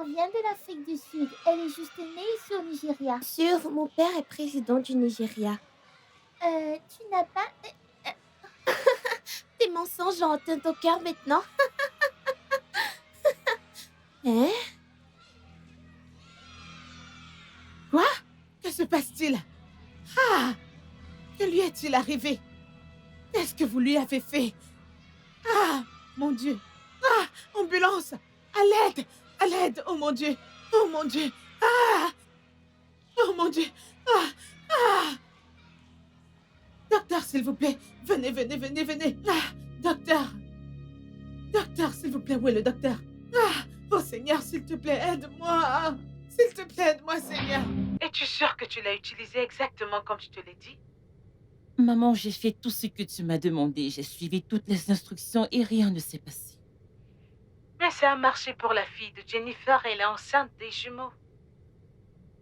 mère vient de l'Afrique du Sud. Elle est juste née ici au Nigeria. Sûr, mon père est président du Nigeria. Tu n'as pas... Tes mensonges ont atteint ton cœur maintenant. Hein? Quoi? Que se passe-t-il? Ah! Que lui est-il arrivé? Qu'est-ce que vous lui avez fait? Ah! Mon Dieu! Ah! Ambulance! À l'aide! À l'aide! Oh mon Dieu! Oh mon Dieu! Ah! Oh mon Dieu! Ah! Ah! Docteur, s'il vous plaît! Venez, venez, venez, venez! Ah! Docteur! Docteur, s'il vous plaît, où est le docteur? Ah! Oh Seigneur, s'il te plaît, aide-moi! S'il te plaît, aide-moi, Seigneur! Es-tu sûre que tu l'as utilisé exactement comme je te l'ai dit? Maman, j'ai fait tout ce que tu m'as demandé. J'ai suivi toutes les instructions et rien ne s'est passé. Mais ça a marché pour la fille de Jennifer, elle est enceinte des jumeaux.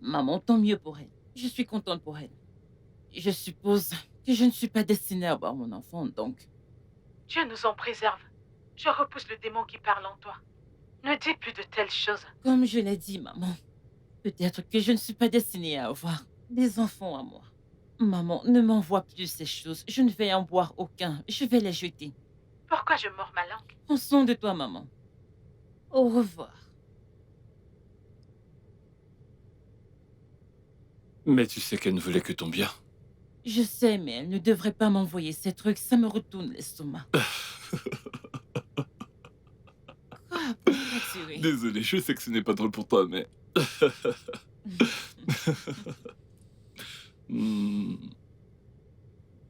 Maman, tant mieux pour elle. Je suis contente pour elle. Je suppose que je ne suis pas destinée à avoir mon enfant, donc... Dieu nous en préserve. Je repousse le démon qui parle en toi. Ne dis plus de telles choses. Comme je l'ai dit, maman, peut-être que je ne suis pas destinée à avoir des enfants à moi. Maman, ne m'envoie plus ces choses. Je ne vais en boire aucun. Je vais les jeter. Pourquoi je mords ma langue? Prends soin de toi, maman. Au revoir. Mais tu sais qu'elle ne voulait que ton bien. Je sais, mais elle ne devrait pas m'envoyer ces trucs. Ça me retourne l'estomac. Quoi? Pourquoi tu ris? Désolé, je sais que ce n'est pas drôle pour toi, mais... Hmm.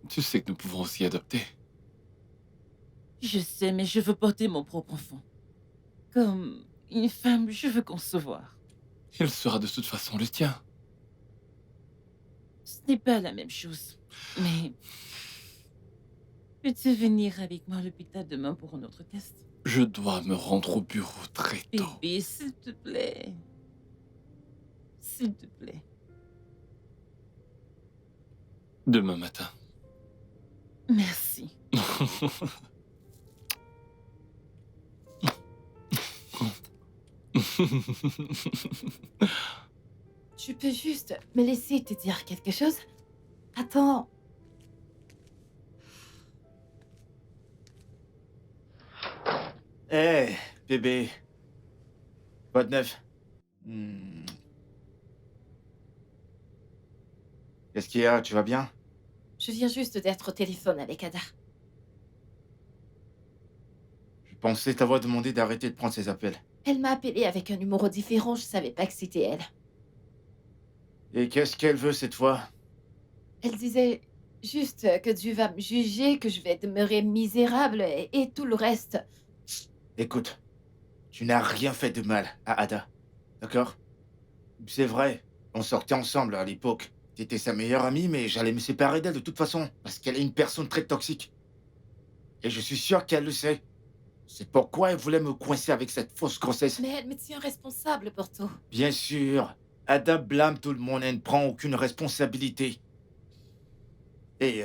Tu sais que nous pouvons aussi adopter. Je sais, mais je veux porter mon propre enfant. Comme une femme, je veux concevoir. Il sera de toute façon le tien. Ce n'est pas la même chose. Mais... Peux-tu venir avec moi à l'hôpital demain pour un autre test? Je dois me rendre au bureau très tôt. Bébé, s'il te plaît. S'il te plaît. Demain matin. Merci. Tu peux juste me laisser te dire quelque chose? Attends. Hé, bébé. Quoi de neuf? Hmm. Qu'est-ce qu'il y a? Tu vas bien? Je viens juste d'être au téléphone avec Ada. Je pensais t'avoir demandé d'arrêter de prendre ces appels. Elle m'a appelé avec un numéro différent, je savais pas que c'était elle. Et qu'est-ce qu'elle veut cette fois? Elle disait juste que Dieu va me juger, que je vais demeurer misérable et tout le reste. Écoute, tu n'as rien fait de mal à Ada, d'accord? C'est vrai, on sortait ensemble à l'époque. T'étais sa meilleure amie, mais j'allais me séparer d'elle de toute façon, parce qu'elle est une personne très toxique. Et je suis sûr qu'elle le sait. C'est pourquoi elle voulait me coincer avec cette fausse grossesse. Mais elle me tient responsable pour tout. Bien sûr, Ada blâme tout le monde et ne prend aucune responsabilité. Et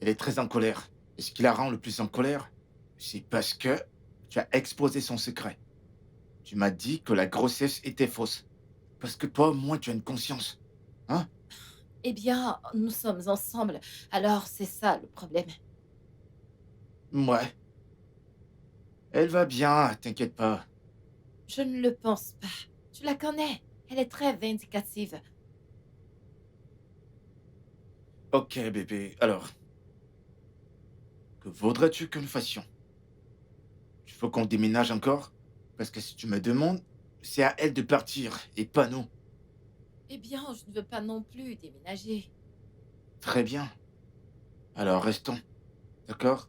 elle est très en colère. Et ce qui la rend le plus en colère, c'est parce que tu as exposé son secret. Tu m'as dit que la grossesse était fausse. Parce que toi, au moins, tu as une conscience. Hein? Eh bien, nous sommes ensemble, alors c'est ça le problème. Ouais. Elle va bien, t'inquiète pas. Je ne le pense pas. Tu la connais, elle est très vindicative. Ok, bébé, alors. Que voudrais-tu que nous fassions? Il faut qu'on déménage encore? Parce que si tu me demandes, c'est à elle de partir et pas nous. Eh bien, je ne veux pas non plus déménager. Très bien. Alors restons. D'accord?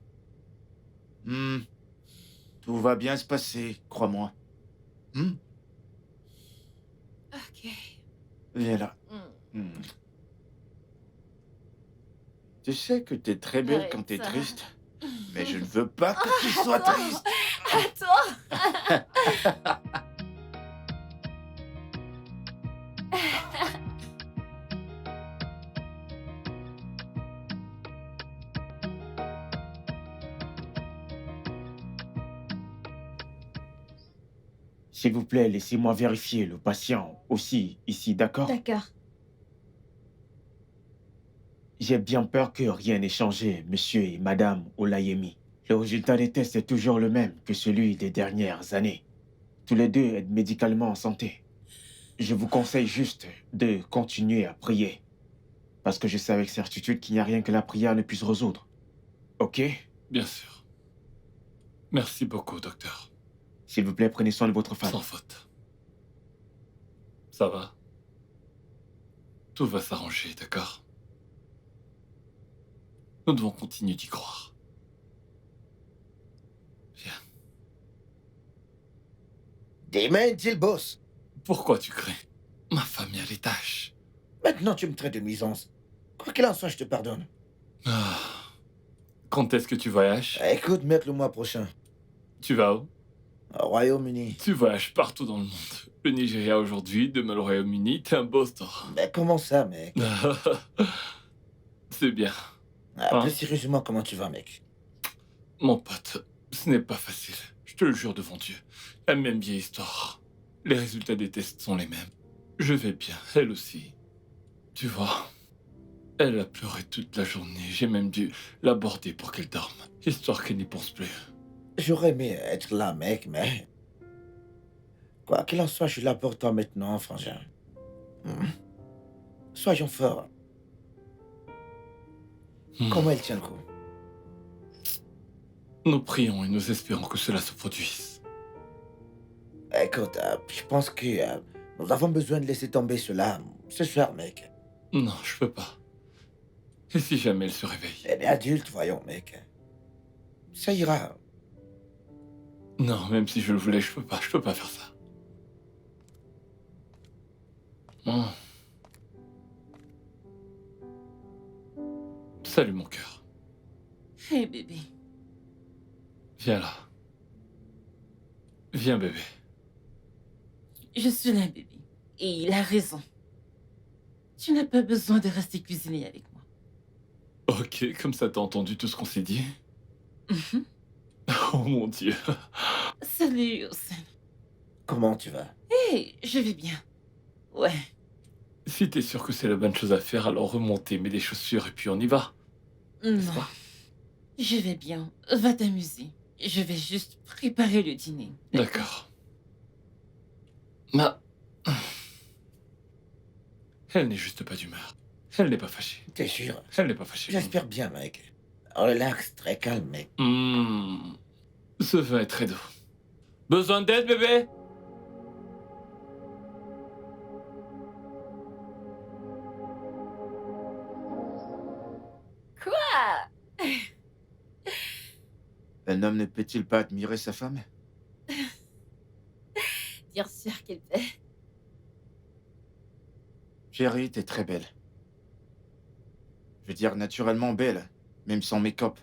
Tout va bien se passer, crois-moi. Ok. Viens là. Hmm. Tu sais que t'es très belle Arrête quand t'es ça. triste, mais je ne veux pas que tu sois triste. Attends. S'il vous plaît, laissez-moi vérifier le patient aussi ici, d'accord? D'accord. J'ai bien peur que rien n'ait changé, monsieur et madame Olayemi. Le résultat des tests est toujours le même que celui des dernières années. Tous les deux êtes médicalement en santé. Je vous conseille juste de continuer à prier. Parce que je sais avec certitude qu'il n'y a rien que la prière ne puisse résoudre. Ok? Bien sûr. Merci beaucoup, docteur. S'il vous plaît, prenez soin de votre femme. Sans faute. Ça va? Tout va s'arranger, d'accord? Nous devons continuer d'y croire. Viens. Demain, dit le boss. Pourquoi tu cries? Ma femme est à l'étage. Maintenant, tu me traites de nuisance. Quoi qu'il en soit, je te pardonne. Ah. Quand est-ce que tu voyages? Écoute, mec, le mois prochain, Tu vas où? au Royaume-Uni. Tu voyages partout dans le monde. Le Nigeria aujourd'hui, demain le Royaume-Uni, t'es un boss, toi. Mais comment ça, mec? C'est bien. Plus sérieusement, comment tu vas, mec? Mon pote, ce n'est pas facile. Je te le jure devant Dieu. La même vieille histoire. Les résultats des tests sont les mêmes. Je vais bien, elle aussi. Tu vois, elle a pleuré toute la journée. J'ai même dû l'aborder pour qu'elle dorme, histoire qu'elle n'y pense plus. J'aurais aimé être là, mec, mais... Quoi qu'il en soit, je suis là pour toi maintenant, frangin. Soyons forts. Comment elle tient le coup? Nous prions et nous espérons que cela se produise. Écoute, je pense que nous avons besoin de laisser tomber cela ce soir, mec. Non, je peux pas. Et si jamais elle se réveille? Elle est adulte, voyons, mec. Ça ira. Non, même si je le voulais, je peux pas faire ça. Oh. Salut mon cœur. Hey bébé. Viens là. Viens bébé. Je suis là, bébé. Et il a raison. Tu n'as pas besoin de rester cuisiner avec moi. Ok, comme ça t'as entendu tout ce qu'on s'est dit? Mhm. Oh mon Dieu. Salut, Hossein. Comment tu vas? Hey, je vais bien. Ouais. Si t'es sûr que c'est la bonne chose à faire, alors remontez, mets des chaussures et puis on y va. Non. Je vais bien. Va t'amuser. Je vais juste préparer le dîner. D'accord. Ma... Elle n'est juste pas d'humeur. Elle n'est pas fâchée. T'es sûr? Elle n'est pas fâchée. J'espère bien, mec. Relax, très calme, mec. Ce vin est très doux. Besoin d'aide, bébé? Quoi? Un homme ne peut-il pas admirer sa femme? Bien sûr qu'il peut. Chérie, t'es très belle. Je veux dire, naturellement belle, même sans make-up.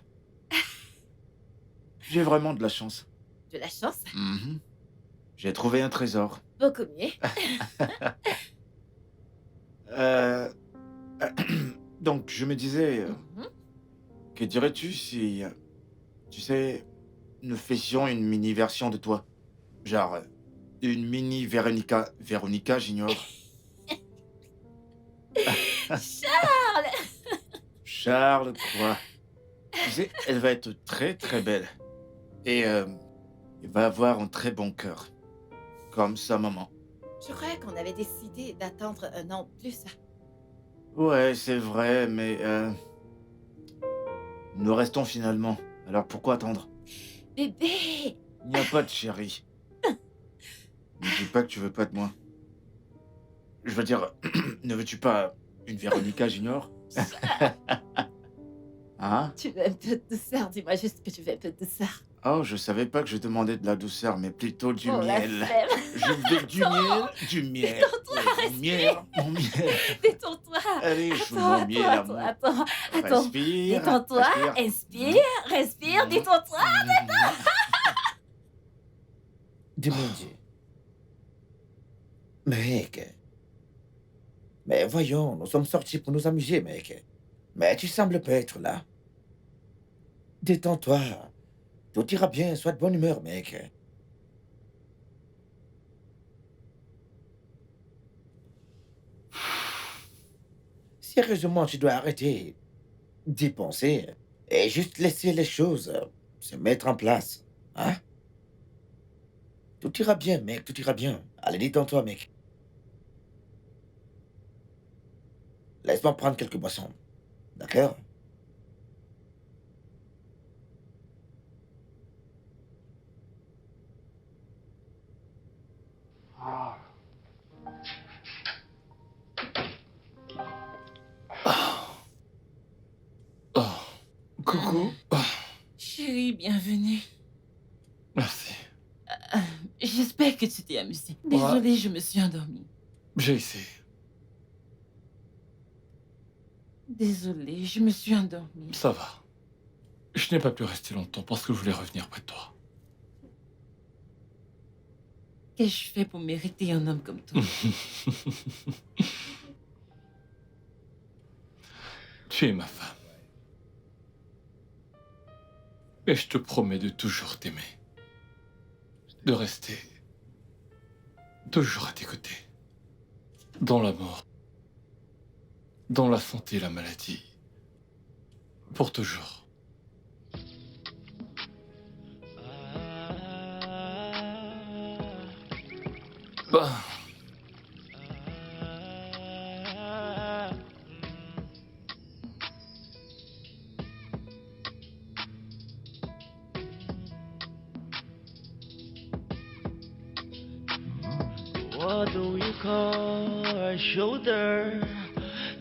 J'ai vraiment de la chance. De la chance. Mhm. J'ai trouvé un trésor. Beaucoup mieux. Euh, Donc, je me disais, Mhm. que dirais-tu si, tu sais, nous faisions une mini-version de toi? Genre, une mini Véronica. Véronica, j'ignore. Charles! Charles, quoi? Tu sais, elle va être très très belle. Et elle va avoir un très bon cœur. Comme sa maman. Je croyais qu'on avait décidé d'attendre un an de plus. Ouais, c'est vrai, mais nous restons finalement. Alors pourquoi attendre? Bébé! Il n'y a pas de chéri. Ne dis pas que tu veux pas de moi. Je veux dire, ne veux-tu pas une Véronica Junior? Hein? Tu veux un peu de douceur? Dis-moi juste que tu veux un peu de douceur. Oh, je savais pas que je demandais de la douceur, mais plutôt du Oh, la miel. flemme. Je veux du miel, du miel. Ouais, mon miel, mon miel. Détends-toi. Allez, je veux Attends, mon miel à moi. attends. Respire. Détends-toi. respire. Respire. Mhm. Détends-toi. De mon Dieu. Mec. Mais voyons, nous sommes sortis pour nous amuser, mec. Mais tu sembles pas être là. Détends-toi. Tout ira bien, sois de bonne humeur, mec. Sérieusement, tu dois arrêter d'y penser et juste laisser les choses se mettre en place. Hein? Tout ira bien, mec, tout ira bien. Allez, détends-toi, mec. Laisse-moi prendre quelques boissons. D'accord? Oh, coucou. Ah, Chérie, bienvenue. merci. J'espère que tu t'es amusée. Désolée, je me suis endormie. J'ai essayé. Désolée, je me suis endormie. Ça va. Je n'ai pas pu rester longtemps parce que je voulais revenir près de toi. Qu'ai-je fait pour mériter un homme comme toi? Tu es ma femme. Et je te promets de toujours t'aimer. De rester toujours à tes côtés. Dans la mort. Dans la santé et la maladie. Pour toujours. Ben... What do we call a shoulder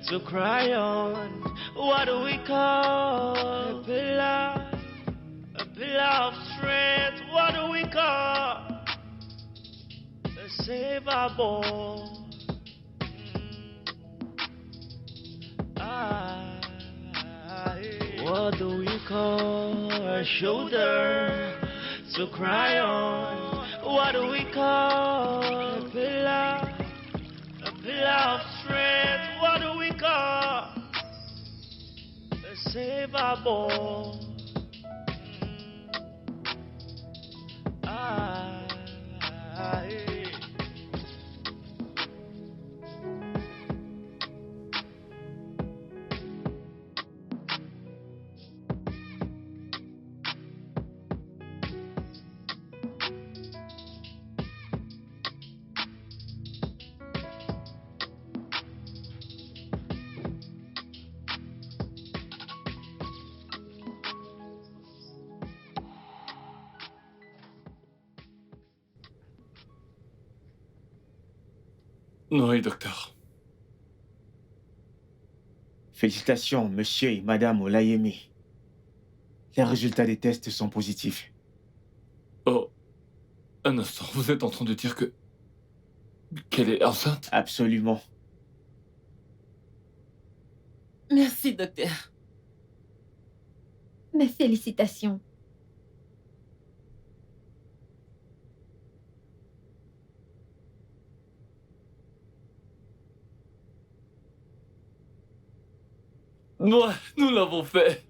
to cry on? What do we call a pillar of strength? What do we call a savable? What do we call a shoulder to cry on? What do we call a pillar of strength? What do we call a savable? Oui, docteur. Félicitations, monsieur et madame Olayemi. Les résultats des tests sont positifs. Oh, un instant, vous êtes en train de dire qu'elle est enceinte? Absolument. Merci, docteur. Mes félicitations. Ouais, nous l'avons fait.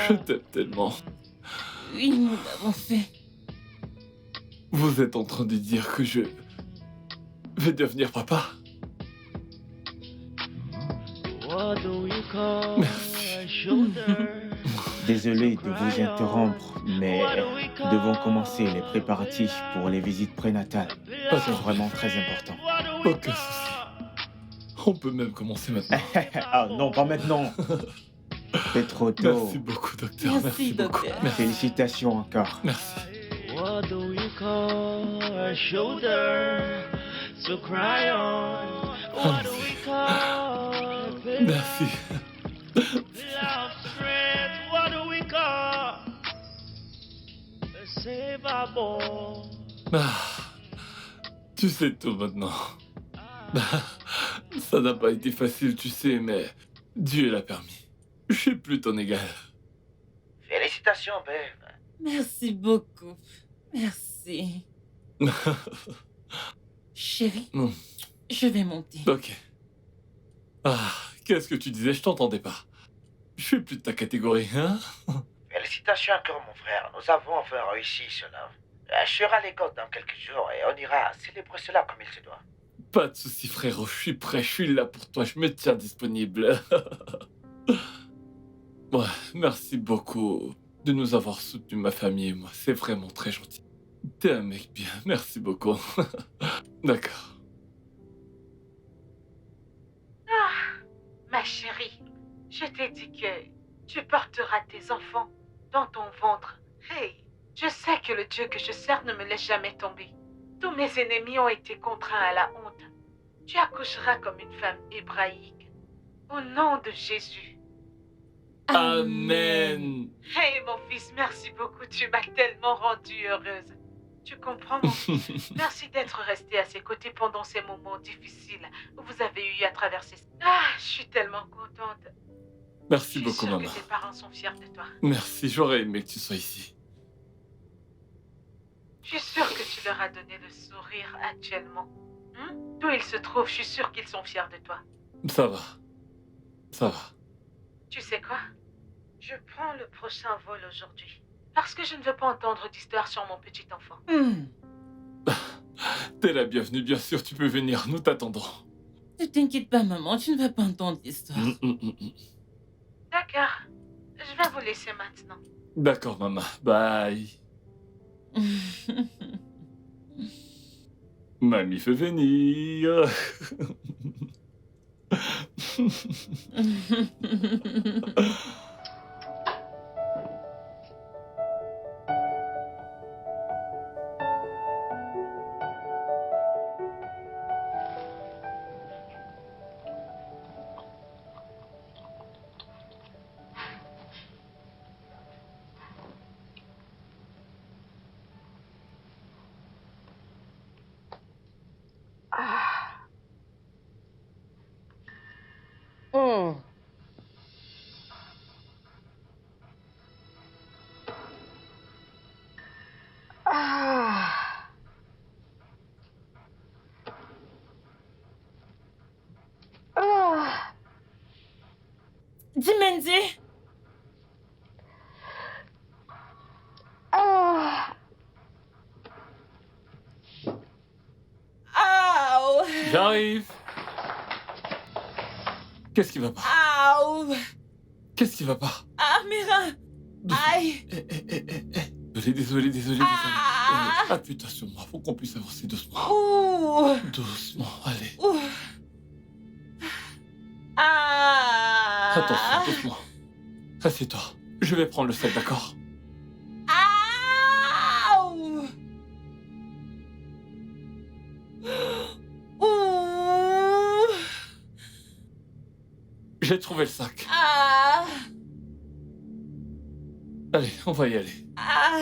Je t'aime tellement. Oui, nous l'avons fait. Vous êtes en train de dire que je vais devenir papa? What do we call Merci. a shoulder? Désolé de vous interrompre, mais nous devons commencer les préparatifs pour les visites prénatales. C'est vraiment très important. Aucun souci. On peut même commencer maintenant. Ah non, pas maintenant. C'est trop tôt. Merci beaucoup, docteur. Merci, Merci beaucoup. docteur. Merci. Félicitations encore. Merci. What do we call a shoulder to cry on? What do we call a pillar Merci. of strength? What do we call a savable? Ah, tu sais tout maintenant. Ça n'a pas été facile, tu sais, mais Dieu l'a permis. Je suis plus ton égal. Félicitations, Ben. Merci beaucoup. Merci. Chérie, Mm. je vais monter. Ok. Ah, qu'est-ce que tu disais? Je t'entendais pas. Je suis plus de ta catégorie, hein? Félicitations encore, mon frère. Nous avons enfin réussi cela. Je serai à l'école dans quelques jours et on ira célébrer cela comme il se doit. Pas de soucis, frérot. Je suis prêt. Je suis là pour toi. Je me tiens disponible. Ouais, merci beaucoup de nous avoir soutenus, ma famille et moi. C'est vraiment très gentil. T'es un mec bien. Merci beaucoup. D'accord. Ma chérie, je t'ai dit que tu porteras tes enfants dans ton ventre. Hey, je sais que le Dieu que je sers ne me laisse jamais tomber. Tous mes ennemis ont été contraints à la honte. Tu accoucheras comme une femme hébraïque. Au nom de Jésus. Amen. Hey, mon fils, merci beaucoup. Tu m'as tellement rendue heureuse. Tu comprends, mon fils? Merci d'être resté à ses côtés pendant ces moments difficiles où vous avez eu à traverser. Ah, je suis tellement contente. Merci beaucoup, Je suis sûre maman. que tes parents sont fiers de toi. Merci. J'aurais aimé que tu sois ici. Je suis sûre que tu leur as donné le sourire actuellement. D'où ils se trouvent, je suis sûre qu'ils sont fiers de toi. Ça va. Ça va. Tu sais quoi? Je prends le prochain vol aujourd'hui. Parce que je ne veux pas entendre d'histoire sur mon petit enfant. T'es la bienvenue, bien sûr. Tu peux venir. Nous t'attendons. Ne t'inquiète pas, maman, tu ne vas pas entendre l'histoire. D'accord. Je vais vous laisser maintenant. D'accord, maman. Bye. Mamie fait venir. Dimenzi! Aouh! J'arrive. Qu'est-ce qui va pas? Aouh! Qu'est-ce qui va pas? Ah, mes reins! Aïe! Désolé. Ah! Appuie-toi sur moi. Faut qu'on puisse avancer doucement. Ouh! Doucement, allez. Ouh! Ah! Attention, doucement. Assieds-toi. Je vais prendre le sel, d'accord? Aouh! Ouh! J'ai trouvé le sac. Ah! Allez, on va y aller. Ah!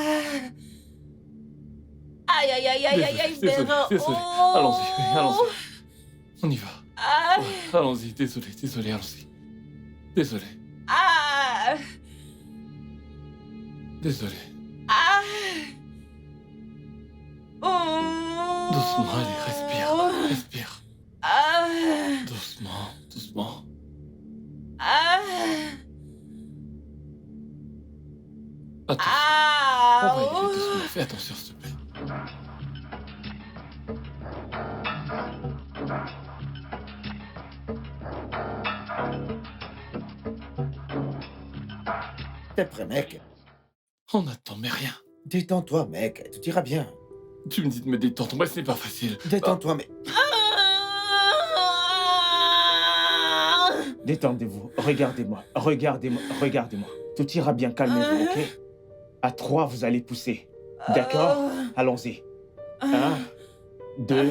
Aïe, aïe, aïe, aïe, aïe, aïe, Désolé. Oh! Allons-y, allons-y. On y va. Ah! Ouais, allons-y, désolé, allons-y. Désolé. Ah! Désolé. Ah! Oh! Doucement, allez, respire. Ah! Doucement. Ah! Attention. Ah! On va y aller doucement. Fais attention, s'il te plaît. T'es prêt, mec? On attend, mais rien. Détends-toi, mec. Tout ira bien. Tu me dis de me détendre, mais ce n'est pas facile. Détends-toi, mais... Détendez-vous. Regardez-moi. Tout ira bien. Calmez-vous, ok? À 3, vous allez pousser. D'accord? Allons-y. 1, 2,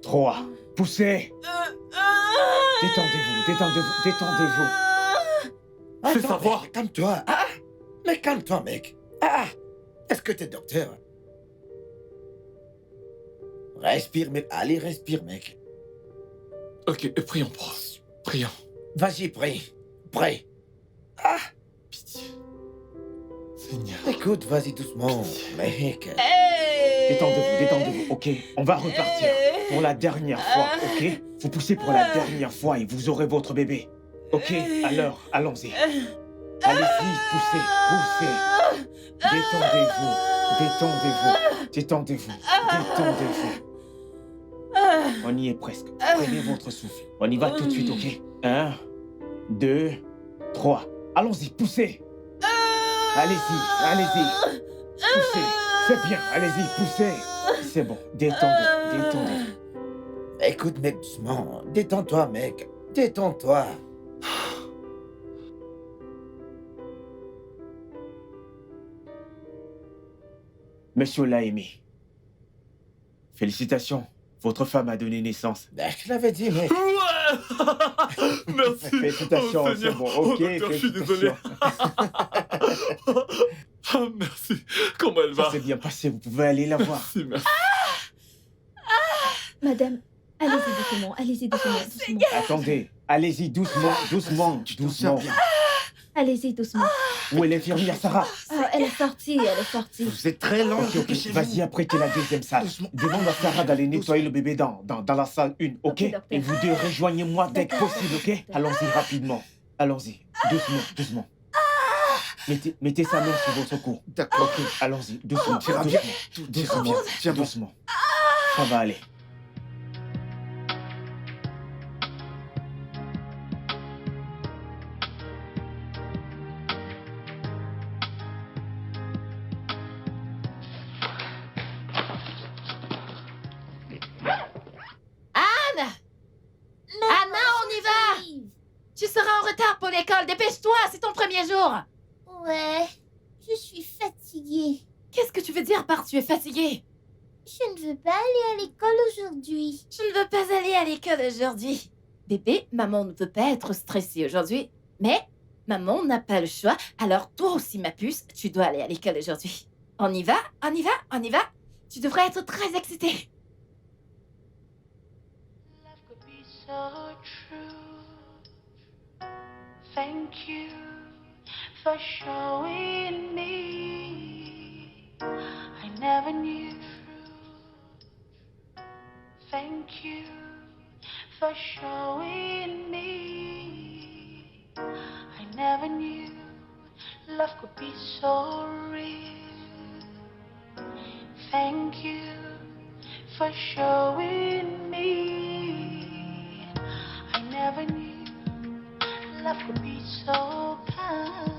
3. Poussez! Détendez-vous. Fais Attends, savoir. mec, calme-toi. Ah, mais calme-toi, mec. Ah, est-ce que t'es docteur? Respire, mec. Allez, respire, mec. Ok, prions, Bros. Prions. Vas-y, prie. Ah, Pitié. Seigneur. écoute, vas-y doucement, mec. Détendez-vous, ok? On va repartir. Pour la dernière fois, ok? Vous poussez pour la dernière fois et vous aurez votre bébé. Ok? Alors, allons-y. Allez-y, poussez. Détendez-vous. Détendez-vous. Détendez-vous. Détendez-vous. On y est presque. Prenez votre souffle. On y va tout de suite, ok? 1, 2, 3. Allons-y, poussez. Allez-y, allez-y. Poussez. C'est bien, allez-y, poussez. C'est bon, détendez, détendez. Écoute, mec, doucement. Détends-toi, mec. Détends-toi. Monsieur Laimi, félicitations. Votre femme a donné naissance. Ben, je te l'avais dit, mec. Ouais. Merci. Félicitations, Oh, c'est Seigneur. bon. Oh, Ok, docteur, je suis désolé. Ah, merci. Comment elle va? Ça s'est bien passé, vous pouvez aller la voir. Merci, merci. Madame, allez-y doucement, allez-y doucement. Attendez, allez-y doucement, doucement, doucement. Allez-y doucement. Où est l'infirmière Sarah? Elle est sortie, elle est sortie. Vous êtes très lent. Ok, vas-y, apprêtez la deuxième salle. Doucement. Demande à Sarah d'aller nettoyer le bébé dans la salle 1, ok? Ok, docteur. Et vous deux, rejoignez-moi dès que possible, ok? Allons-y rapidement. Allons-y, doucement, doucement. Mettez sa main sur votre cou. D'accord. Ok, allons-y, doucement, Tout ira bien. doucement, Tout ira bien. doucement, Tiens bon. doucement. Ça va aller. Anna, on y va. Tu seras en retard pour l'école. Dépêche-toi, c'est ton premier jour. Ouais, je suis fatiguée. Qu'est-ce que tu veux dire par tu es fatiguée? Je ne veux pas aller à l'école aujourd'hui. Je ne veux pas aller à l'école aujourd'hui. Bébé, maman ne veut pas être stressée aujourd'hui. Mais maman n'a pas le choix. Alors toi aussi, ma puce, tu dois aller à l'école aujourd'hui. On y va, on y va, on y va. Tu devrais être très excitée. Love could be so true. Thank you for showing me I never knew. Thank you for showing me I never knew love could be so real. Thank you for showing me I never knew love could be so kind.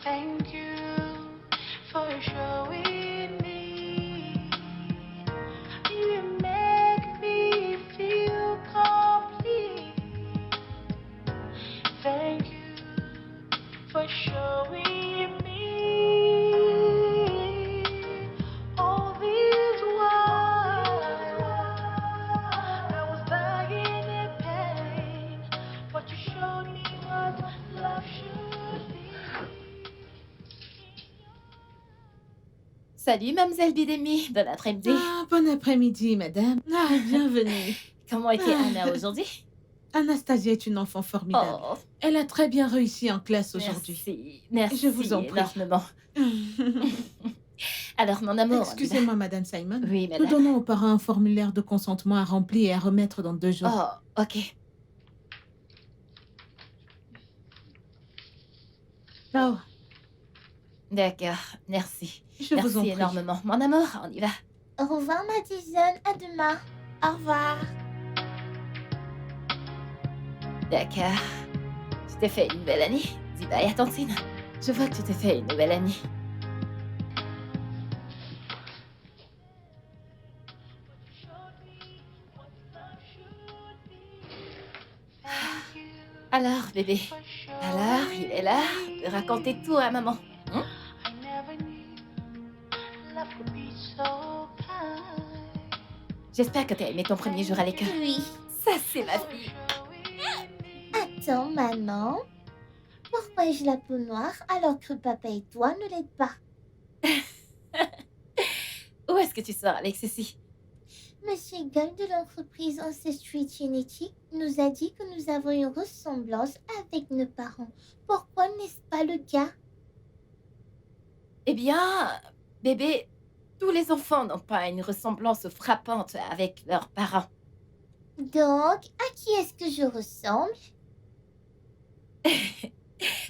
Thank you for showing me you make me feel complete. Thank you for showing me all these while I was dying in pain. What you showed me what love should be. Salut, mademoiselle Bidemi. Bon après-midi. Ah, bon après-midi, madame. Ah, bienvenue. Comment était Anna aujourd'hui? Anastasia est une enfant formidable. Oh, Elle a très bien réussi en classe aujourd'hui. merci. Merci Je vous en prie. énormément. Alors, mon amour. Excusez-moi, madame Simon. Oui, Nous madame. donnons aux parents un formulaire de consentement à remplir et à remettre dans 2 jours. Oh, ok. Oh, D'accord, merci. je vous en Merci prie. énormément. Mon amour, on y va. Au revoir, Madison. À demain. Au revoir. D'accord. Tu t'es fait une nouvelle année. Dis bye à Tantine. Je vois que tu t'es fait une nouvelle année. Alors, bébé. Alors, il est là de raconter tout à maman. I never knew love could be so kind. J'espère que t'as aimé ton premier jour à l'école. Oui. Ça, c'est ma fille. Attends, maman. Pourquoi ai-je la peau noire alors que papa et toi ne l'aident pas? Où est-ce que tu sors avec ceci? Monsieur Gull de l'entreprise Ancestry Genetic nous a dit que nous avons une ressemblance avec nos parents. Pourquoi n'est-ce pas le cas? Eh bien, bébé, tous les enfants n'ont pas une ressemblance frappante avec leurs parents. Donc, à qui est-ce que je ressemble?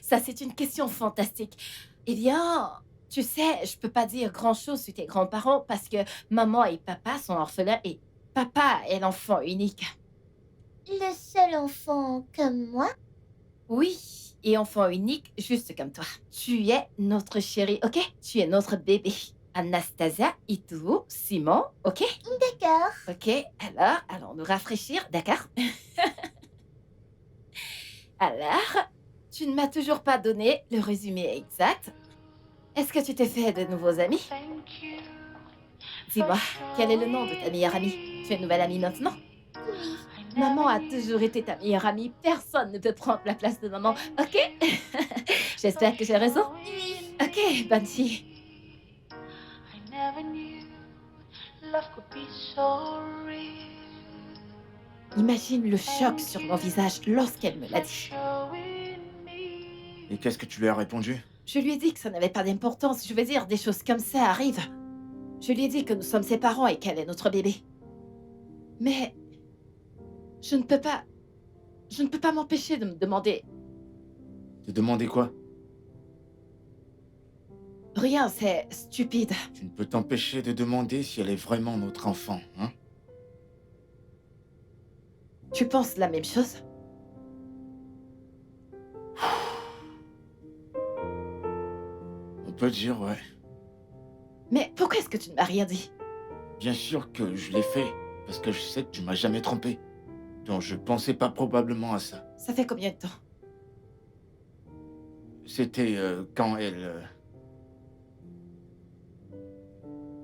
Ça, c'est une question fantastique. Eh bien, Tu sais, je peux pas dire grand-chose sur tes grands-parents parce que maman et papa sont orphelins et papa est l'enfant unique. Le seul enfant comme moi? Oui, et enfant unique juste comme toi. Tu es notre chérie, ok? Tu es notre bébé. Anastasia, Ituo, Simon, ok? D'accord. Ok, alors, allons nous rafraîchir, d'accord? Alors, tu ne m'as toujours pas donné le résumé exact. Est-ce que tu t'es fait de nouveaux amis? Dis-moi, quel est le nom de ta meilleure amie? Tu es une nouvelle amie maintenant? Oui. Maman a toujours été ta meilleure amie. Personne ne peut prendre la place de maman, ok? J'espère que j'ai raison. Oui. Ok, bonne fille. Imagine le choc sur mon visage lorsqu'elle me l'a dit. Et qu'est-ce que tu lui as répondu? Je lui ai dit que ça n'avait pas d'importance. Je veux dire, des choses comme ça arrivent. Je lui ai dit que nous sommes ses parents et qu'elle est notre bébé. Mais je ne peux pas m'empêcher de me demander. De demander quoi? Rien, c'est stupide. Tu ne peux t'empêcher de demander si elle est vraiment notre enfant, hein? Tu penses la même chose? On peut dire, ouais. Mais pourquoi est-ce que tu ne m'as rien dit? Bien sûr que je l'ai fait, parce que je sais que tu m'as jamais trompé. Donc je pensais pas probablement à ça. Ça fait combien de temps? C'était quand elle...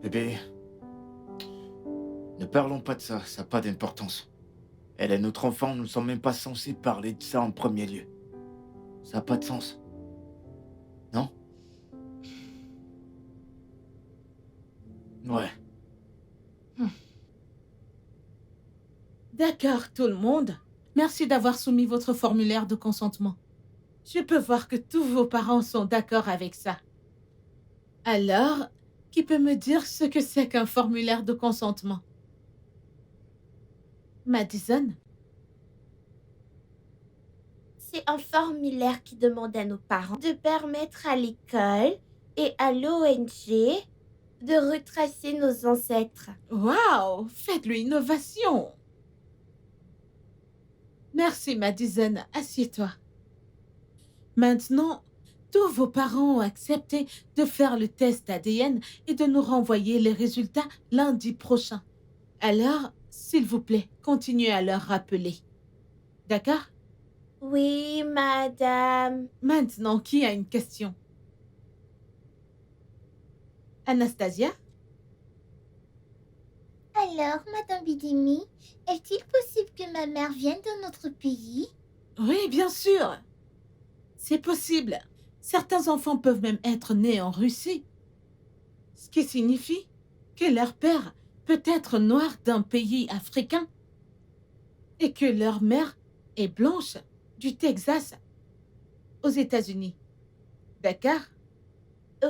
Bébé, ne parlons pas de ça, ça n'a pas d'importance. Elle est notre enfant, nous ne sommes même pas censés parler de ça en premier lieu. Ça n'a pas de sens. Non? Ouais. D'accord, tout le monde. Merci d'avoir soumis votre formulaire de consentement. Je peux voir que tous vos parents sont d'accord avec ça. Alors, qui peut me dire ce que c'est qu'un formulaire de consentement? Madison? C'est un formulaire qui demande à nos parents de permettre à l'école et à l'ONG de retracer nos ancêtres. Waouh! Faites l'innovation! Merci, Madison. Assieds-toi. Maintenant, tous vos parents ont accepté de faire le test ADN et de nous renvoyer les résultats lundi prochain. Alors, s'il vous plaît, continuez à leur rappeler. D'accord? Oui, madame. Maintenant, qui a une question? Anastasia? Alors, Madame Bidemi, est-il possible que ma mère vienne de notre pays? Oui, bien sûr. C'est possible. Certains enfants peuvent même être nés en Russie. Ce qui signifie que leur père peut être noir d'un pays africain et que leur mère est blanche du Texas aux États-Unis. D'accord?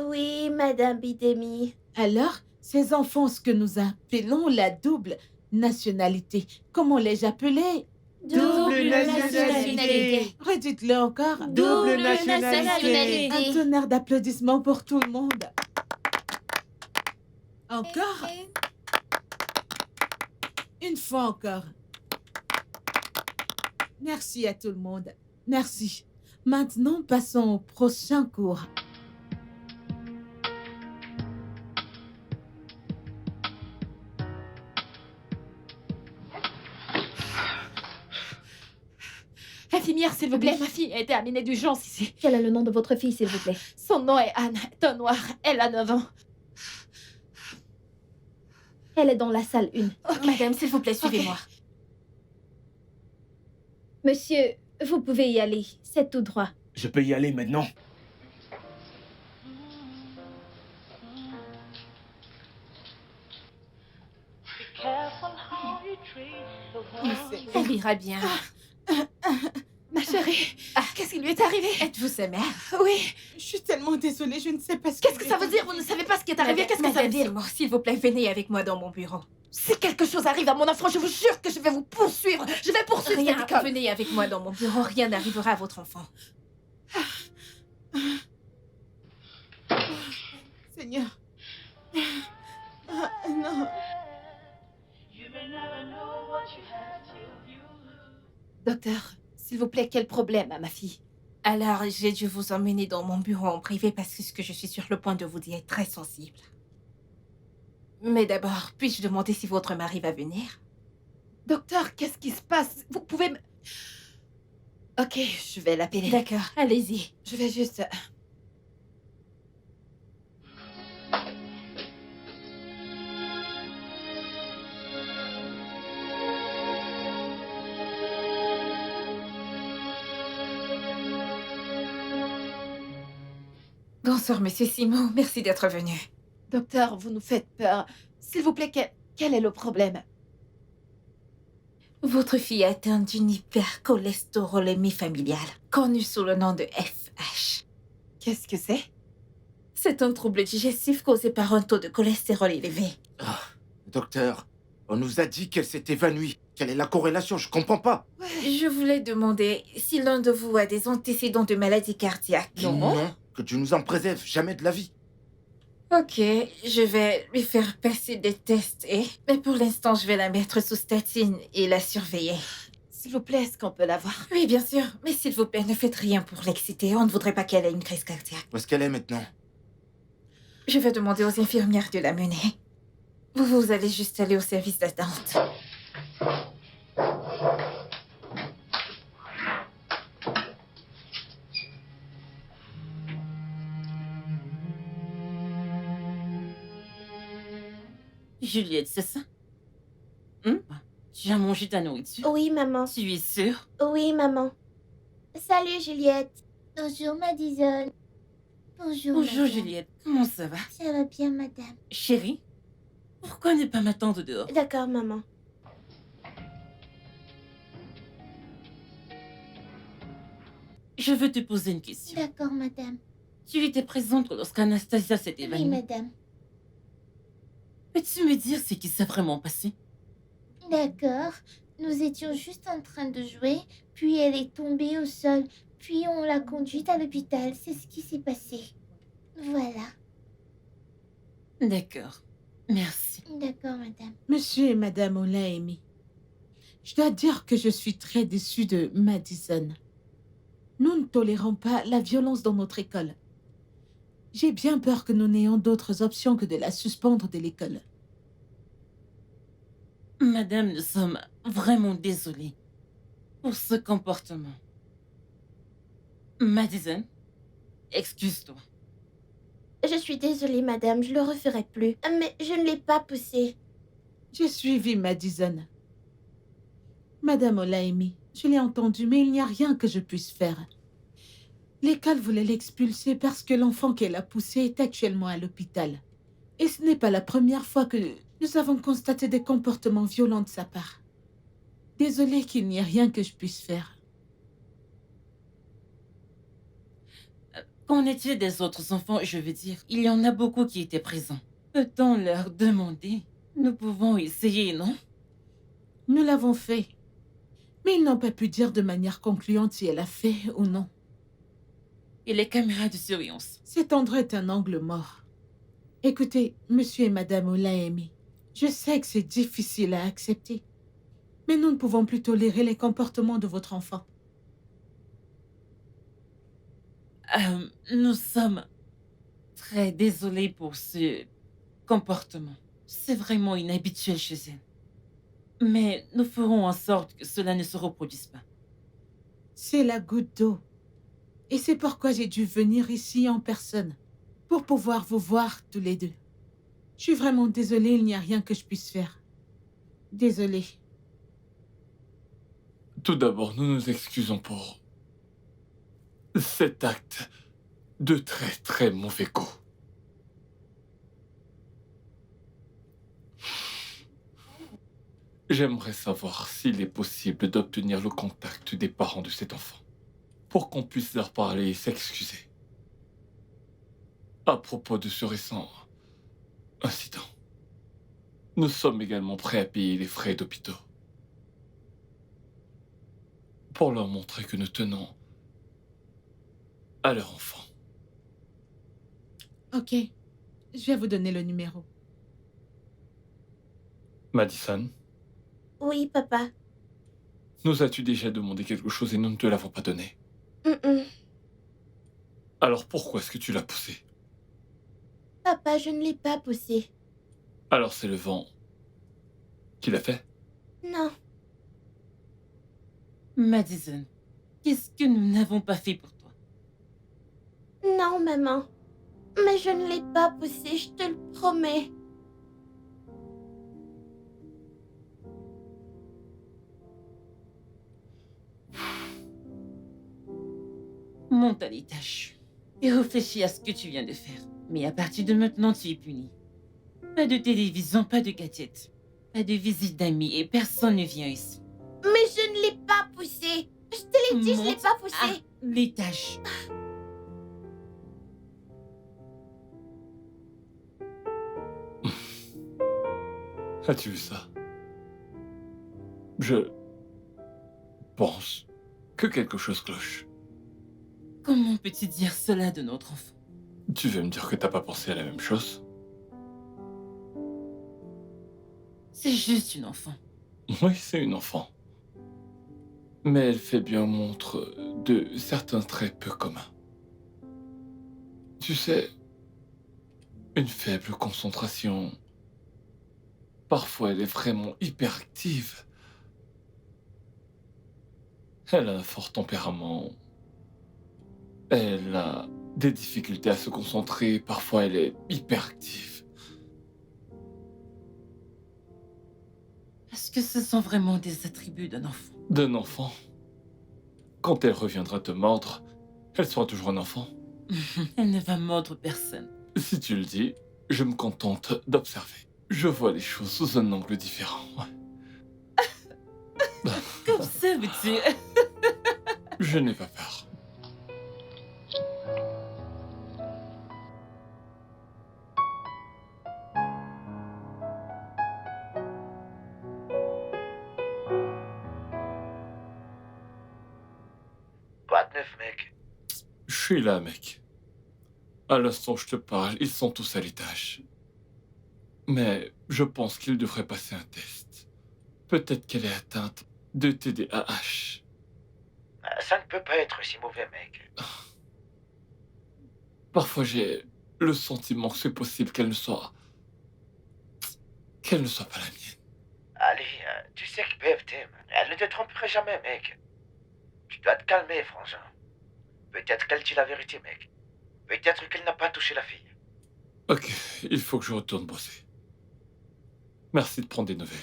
Oui, madame Bidemi. Alors, ces enfants, ce que nous appelons la double nationalité. Comment l'ai-je appelé? Double nationalité. Redites-le encore. Double nationalité. Un tonnerre d'applaudissements pour tout le monde. Encore? Une fois encore. Merci à tout le monde. Merci. Maintenant, passons au prochain cours. Infirmière, s'il vous plaît, ma fille a été amenée d'urgence ici. Quel est le nom de votre fille, s'il vous plaît? Son nom est Anne, est un noir, elle a 9 ans. Elle est dans la salle 1. Madame, s'il vous plaît, suivez-moi. Monsieur, vous pouvez y aller. C'est tout droit. Je peux y aller maintenant. Elle ira bien. Ma chérie, qu'est-ce qui lui est arrivé? Êtes-vous sa mère? Oui. Je suis tellement désolée, je ne sais pas ce Qu'est-ce que ça veut dire? Vous ne savez pas ce qui est arrivé? Qu'est-ce que ça veut dire? S'il vous plaît, venez avec moi dans mon bureau. Si quelque chose arrive à mon enfant, je vous jure que je vais vous poursuivre. Je vais poursuivre cette Rien, école. venez avec moi dans mon bureau, rien n'arrivera à votre enfant. Seigneur. Ah, non. Docteur, s'il vous plaît, quel problème à ma fille? Alors, j'ai dû vous emmener dans mon bureau en privé parce que ce que je suis sur le point de vous dire est très sensible. Mais d'abord, puis-je demander si votre mari va venir? Docteur, qu'est-ce qui se passe? Vous pouvez me... Ok, je vais l'appeler. D'accord, allez-y. Je vais juste... Bonsoir, monsieur Simon. Merci d'être venu. Docteur, vous nous faites peur. S'il vous plaît, quel est le problème? Votre fille est atteinte d'une hypercholestérolémie familiale, connue sous le nom de FH. Qu'est-ce que c'est? C'est un trouble digestif causé par un taux de cholestérol élevé. Ah, docteur, on nous a dit qu'elle s'est évanouie. Quelle est la corrélation? Je comprends pas. Je voulais demander si l'un de vous a des antécédents de maladie cardiaque. Non, que tu nous en préserves, jamais de la vie. Ok, je vais lui faire passer des tests mais pour l'instant, je vais la mettre sous statine et la surveiller. S'il vous plaît, est-ce qu'on peut la voir? Oui, bien sûr, mais s'il vous plaît, ne faites rien pour l'exciter. On ne voudrait pas qu'elle ait une crise cardiaque. Où est-ce qu'elle est maintenant? Je vais demander aux infirmières de la mener. Vous allez juste aller au service d'attente. Juliette, c'est ça? Tu as mangé ta nourriture? Oui, maman. Tu es sûre? Oui, maman. Salut, Juliette. Bonjour, Madison. Bonjour. Bonjour madame. Juliette, comment ça va? Ça va bien, madame. Chérie, pourquoi ne pas m'attendre dehors? D'accord, maman. Je veux te poser une question. D'accord, madame. Tu étais présente lorsqu'Anastasia s'est Oui, évanouie. madame. Peux-tu me dire ce qui s'est vraiment passé? D'accord. Nous étions juste en train de jouer, puis elle est tombée au sol, puis on l'a conduite à l'hôpital. C'est ce qui s'est passé. Voilà. D'accord, merci. D'accord, madame. Monsieur et Madame Olaimi, je dois dire que je suis très déçue de Madison. Nous ne tolérons pas la violence dans notre école. J'ai bien peur que nous n'ayons d'autres options que de la suspendre de l'école. Madame, nous sommes vraiment désolés pour ce comportement. Madison, excuse-toi. Je suis désolée, madame, je le referai plus. Mais je ne l'ai pas poussé. J'ai suivi Madison. Madame Olaimi, je l'ai entendu, mais il n'y a rien que je puisse faire. L'école voulait l'expulser parce que l'enfant qu'elle a poussé est actuellement à l'hôpital. Et ce n'est pas la première fois que nous avons constaté des comportements violents de sa part. Désolée qu'il n'y ait rien que je puisse faire. Qu'en est-il des autres enfants? Je veux dire, il y en a beaucoup qui étaient présents. Peut-on leur demander? Nous pouvons essayer, non? Nous l'avons fait. Mais ils n'ont pas pu dire de manière concluante si elle a fait ou non. Et les caméras de surveillance? Cet endroit est un angle mort. Écoutez, monsieur et madame Olaimi, je sais que c'est difficile à accepter, mais nous ne pouvons plus tolérer les comportements de votre enfant. Nous sommes très désolés pour ce comportement. C'est vraiment inhabituel chez elle. Mais nous ferons en sorte que cela ne se reproduise pas. C'est la goutte d'eau. Et c'est pourquoi j'ai dû venir ici en personne, pour pouvoir vous voir tous les deux. Je suis vraiment désolée, il n'y a rien que je puisse faire. Désolée. Tout d'abord, nous nous excusons pour cet acte de très très mauvais goût. J'aimerais savoir s'il est possible d'obtenir le contact des parents de cet enfant pour qu'on puisse leur parler et s'excuser à propos de ce récent incident. Nous sommes également prêts à payer les frais d'hôpitaux pour leur montrer que nous tenons à leur enfant. Ok. Je vais vous donner le numéro. Madison, Oui, papa. nous as-tu déjà demandé quelque chose et nous ne te l'avons pas donné? Mm-mm. Alors pourquoi est-ce que tu l'as poussé? Papa, je ne l'ai pas poussé. Alors c'est le vent qui l'a fait? Non. Madison, qu'est-ce que nous n'avons pas fait pour toi? Non, maman. Mais je ne l'ai pas poussé, je te le promets. Monte à l'étage et réfléchis à ce que tu viens de faire. Mais à partir de maintenant, tu es puni. Pas de télévision, pas de gadgets, pas de visite d'amis et personne ne vient ici. Mais je ne l'ai pas poussé. Je te l'ai dit, je ne l'ai Monte pas à poussé. l'étage. As-tu vu ça? Je pense que quelque chose cloche. Comment peux-tu dire cela de notre enfant? Tu veux me dire que t'as pas pensé à la même chose? C'est juste une enfant. Oui, c'est une enfant. Mais elle fait bien montre de certains traits peu communs. Tu sais, une faible concentration. Parfois, elle est vraiment hyperactive. Elle a un fort tempérament. Elle a des difficultés à se concentrer. Parfois, elle est hyperactive. Est-ce que ce sont vraiment des attributs d'un enfant? D'un enfant. Quand elle reviendra te mordre, elle sera toujours un enfant. Elle ne va mordre personne. Si tu le dis, je me contente d'observer. Je vois les choses sous un angle différent. Qu'observes-tu? Je n'ai pas peur. Quoi de neuf, mec? Je suis là, mec. À l'instant où je te parle, ils sont tous à l'étage. Mais je pense qu'il devrait passer un test. Peut-être qu'elle est atteinte de TDAH. Ça ne peut pas être si mauvais, mec. Parfois, j'ai le sentiment que c'est possible qu'elle ne soit pas la mienne. Allez, tu sais que Bev t'aime. Elle ne te tromperait jamais, mec. Tu dois te calmer, frangin. Peut-être qu'elle dit la vérité, mec. Peut-être qu'elle n'a pas touché la fille. Ok, il faut que je retourne bosser. Merci de prendre des nouvelles.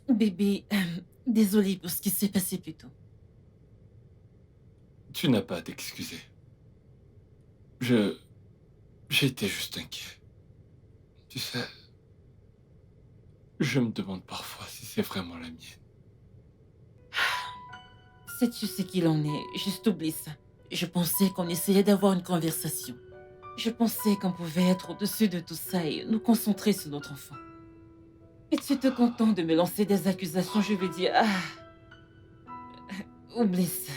Bébé, désolée pour ce qui s'est passé plus tôt. Tu n'as pas à t'excuser. J'étais juste inquiet. Tu sais, je me demande parfois si c'est vraiment la mienne. Sais-tu ce qu'il en est? Juste oublie ça. Je pensais qu'on essayait d'avoir une conversation. Je pensais qu'on pouvait être au-dessus de tout ça et nous concentrer sur notre enfant. Et tu te contentes de me lancer des accusations, je vais dire... oublie ça.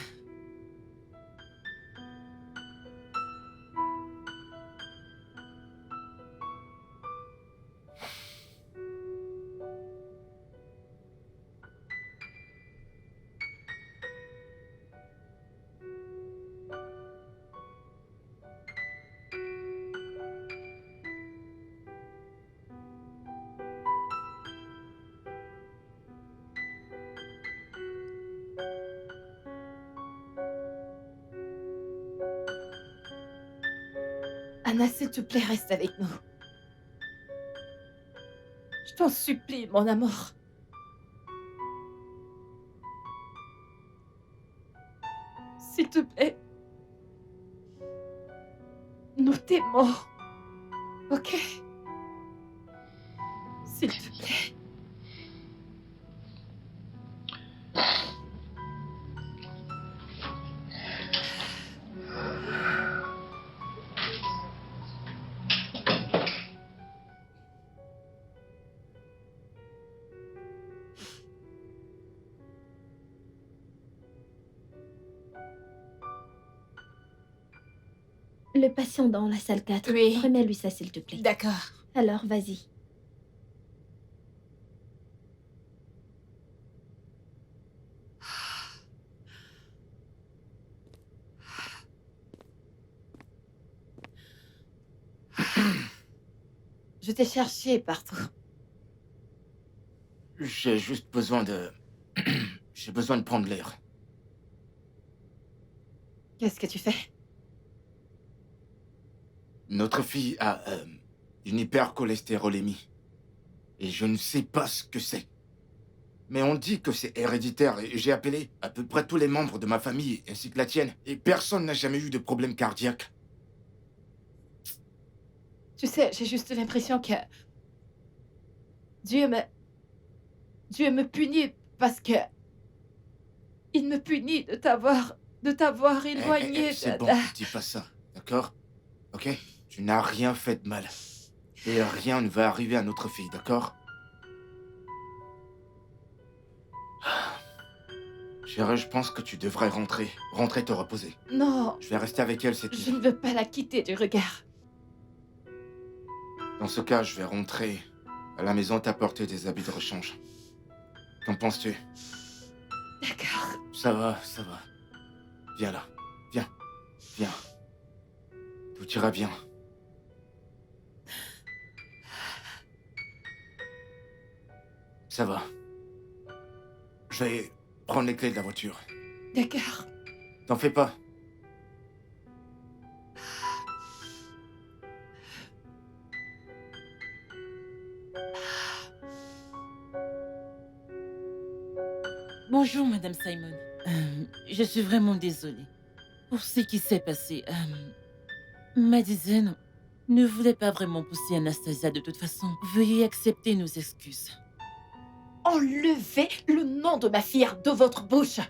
Anna, s'il te plaît, reste avec nous. Je t'en supplie, mon amour. S'il te plaît. Nous t'aimons. Ok? S'il te plaît. Le patient dans la salle 4. Oui. Remets-lui ça, s'il te plaît. D'accord. Alors, vas-y. Je t'ai cherché partout. J'ai juste besoin de... J'ai besoin de prendre l'air. Qu'est-ce que tu fais? Notre fille a une hypercholestérolémie. Et je ne sais pas ce que c'est. Mais on dit que c'est héréditaire et j'ai appelé à peu près tous les membres de ma famille ainsi que la tienne. Et personne n'a jamais eu de problème cardiaque. Tu sais, j'ai juste l'impression que Dieu me punit parce que il me punit de t'avoir éloigné. C'est bon, dis pas ça, d'accord? Ok? Tu n'as rien fait de mal. Et rien ne va arriver à notre fille, d'accord? Chérie, je pense que tu devrais rentrer. Rentrer te reposer. Non, Je vais rester avec elle, c'est je tout. ne veux pas la quitter du regard. Dans ce cas, je vais rentrer à la maison t'apporter des habits de rechange. Qu'en penses-tu? D'accord. Ça va, ça va. Viens là. Viens. Viens. Tout ira bien. Ça va. Je vais prendre les clés de la voiture. D'accord. T'en fais pas. Bonjour, Madame Simon. Je suis vraiment désolée pour ce qui s'est passé. Madison ne voulait pas vraiment pousser Anastasia de toute façon. Veuillez accepter nos excuses. Enlevez le nom de ma fille de votre bouche.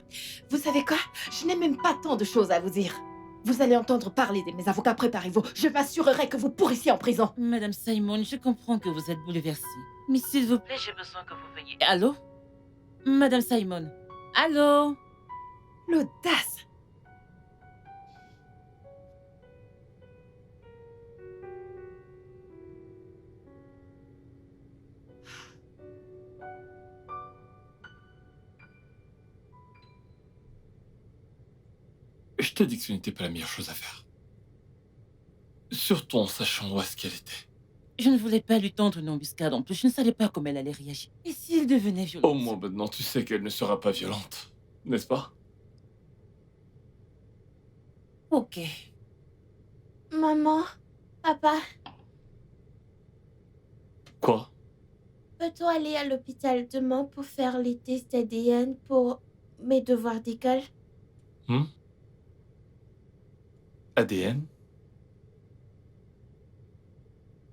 Vous savez quoi? Je n'ai même pas tant de choses à vous dire. Vous allez entendre parler de mes avocats, préparez-vous. Je m'assurerai que vous pourrissiez en prison. Madame Simon, je comprends que vous êtes bouleversée. Mais s'il vous plaît, j'ai besoin que vous veniez. Allô? Madame Simon? Allô? L'audace. Je te dis que ce n'était pas la meilleure chose à faire. Surtout en sachant où est-ce qu'elle était. Je ne voulais pas lui tendre une embuscade en plus. Je ne savais pas comment elle allait réagir. Et s'il devenait violent? Au moins maintenant, tu sais qu'elle ne sera pas violente. N'est-ce pas? Ok. Maman, papa, Quoi? peut-on aller à l'hôpital demain pour faire les tests ADN pour mes devoirs d'école? ADN?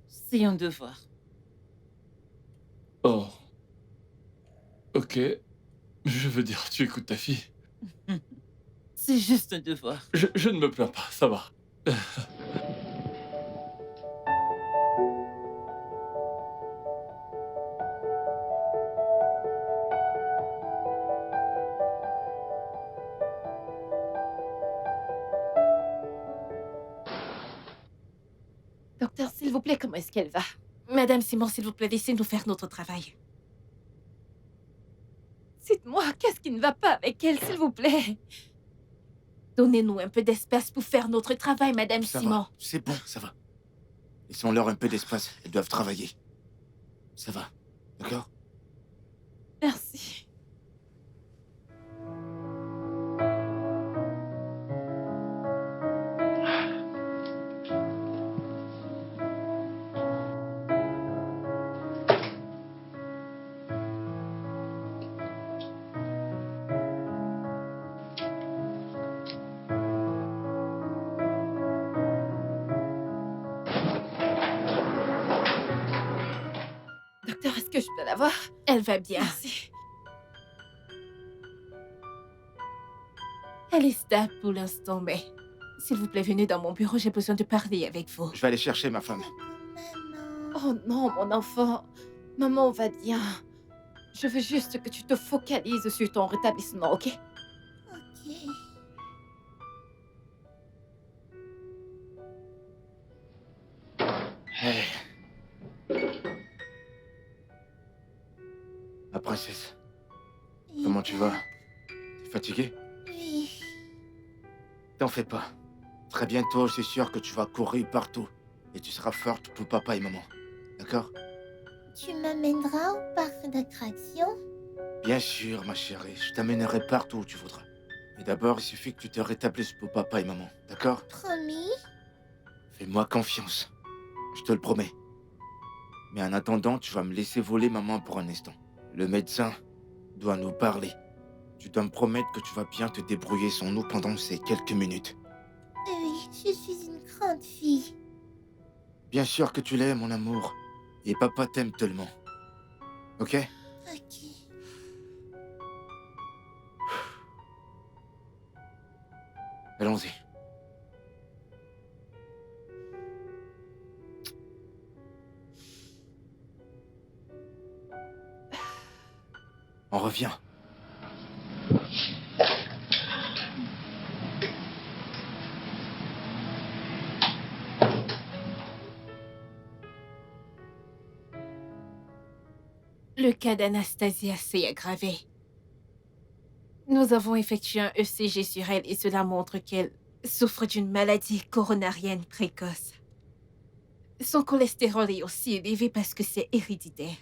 C'est un devoir. Oh. Ok. Je veux dire, tu écoutes ta fille. C'est juste un devoir. Je ne me plains pas, ça va. Docteur, s'il vous plaît, comment est-ce qu'elle va? Madame Simon, s'il vous plaît, laissez-nous faire notre travail. Dites-moi, qu'est-ce qui ne va pas avec elle, s'il vous plaît? Donnez-nous un peu d'espace pour faire notre travail, Madame Ça Simon. va, c'est bon, ça va. Laissons-leur un peu d'espace, elles doivent travailler. Ça va, d'accord? Merci. Docteur, est-ce que je peux la voir? Elle va bien. Merci. Elle est stable pour l'instant, mais s'il vous plaît, venez dans mon bureau, j'ai besoin de parler avec vous. Je vais aller chercher ma femme. Maman. Oh non, mon enfant. Maman va bien. Je veux juste que tu te focalises sur ton rétablissement, ok? Ok. Hey. Ma princesse, comment tu vas? T'es fatiguée? Oui. T'en fais pas. Très bientôt, je suis sûr que tu vas courir partout. Et tu seras forte pour papa et maman. D'accord? Tu m'amèneras au parc d'attractions? Bien sûr, ma chérie. Je t'amènerai partout où tu voudras. Mais d'abord, il suffit que tu te rétablisses pour papa et maman. D'accord? Promis? Fais-moi confiance. Je te le promets. Mais en attendant, tu vas me laisser voler maman pour un instant. Le médecin doit nous parler. Tu dois me promettre que tu vas bien te débrouiller sans nous pendant ces quelques minutes. Oui, je suis une grande fille. Bien sûr que tu l'es, mon amour. Et papa t'aime tellement. Ok? Ok. Allons-y. On revient. Le cas d'Anastasia s'est aggravé. Nous avons effectué un ECG sur elle et cela montre qu'elle souffre d'une maladie coronarienne précoce. Son cholestérol est aussi élevé parce que c'est héréditaire.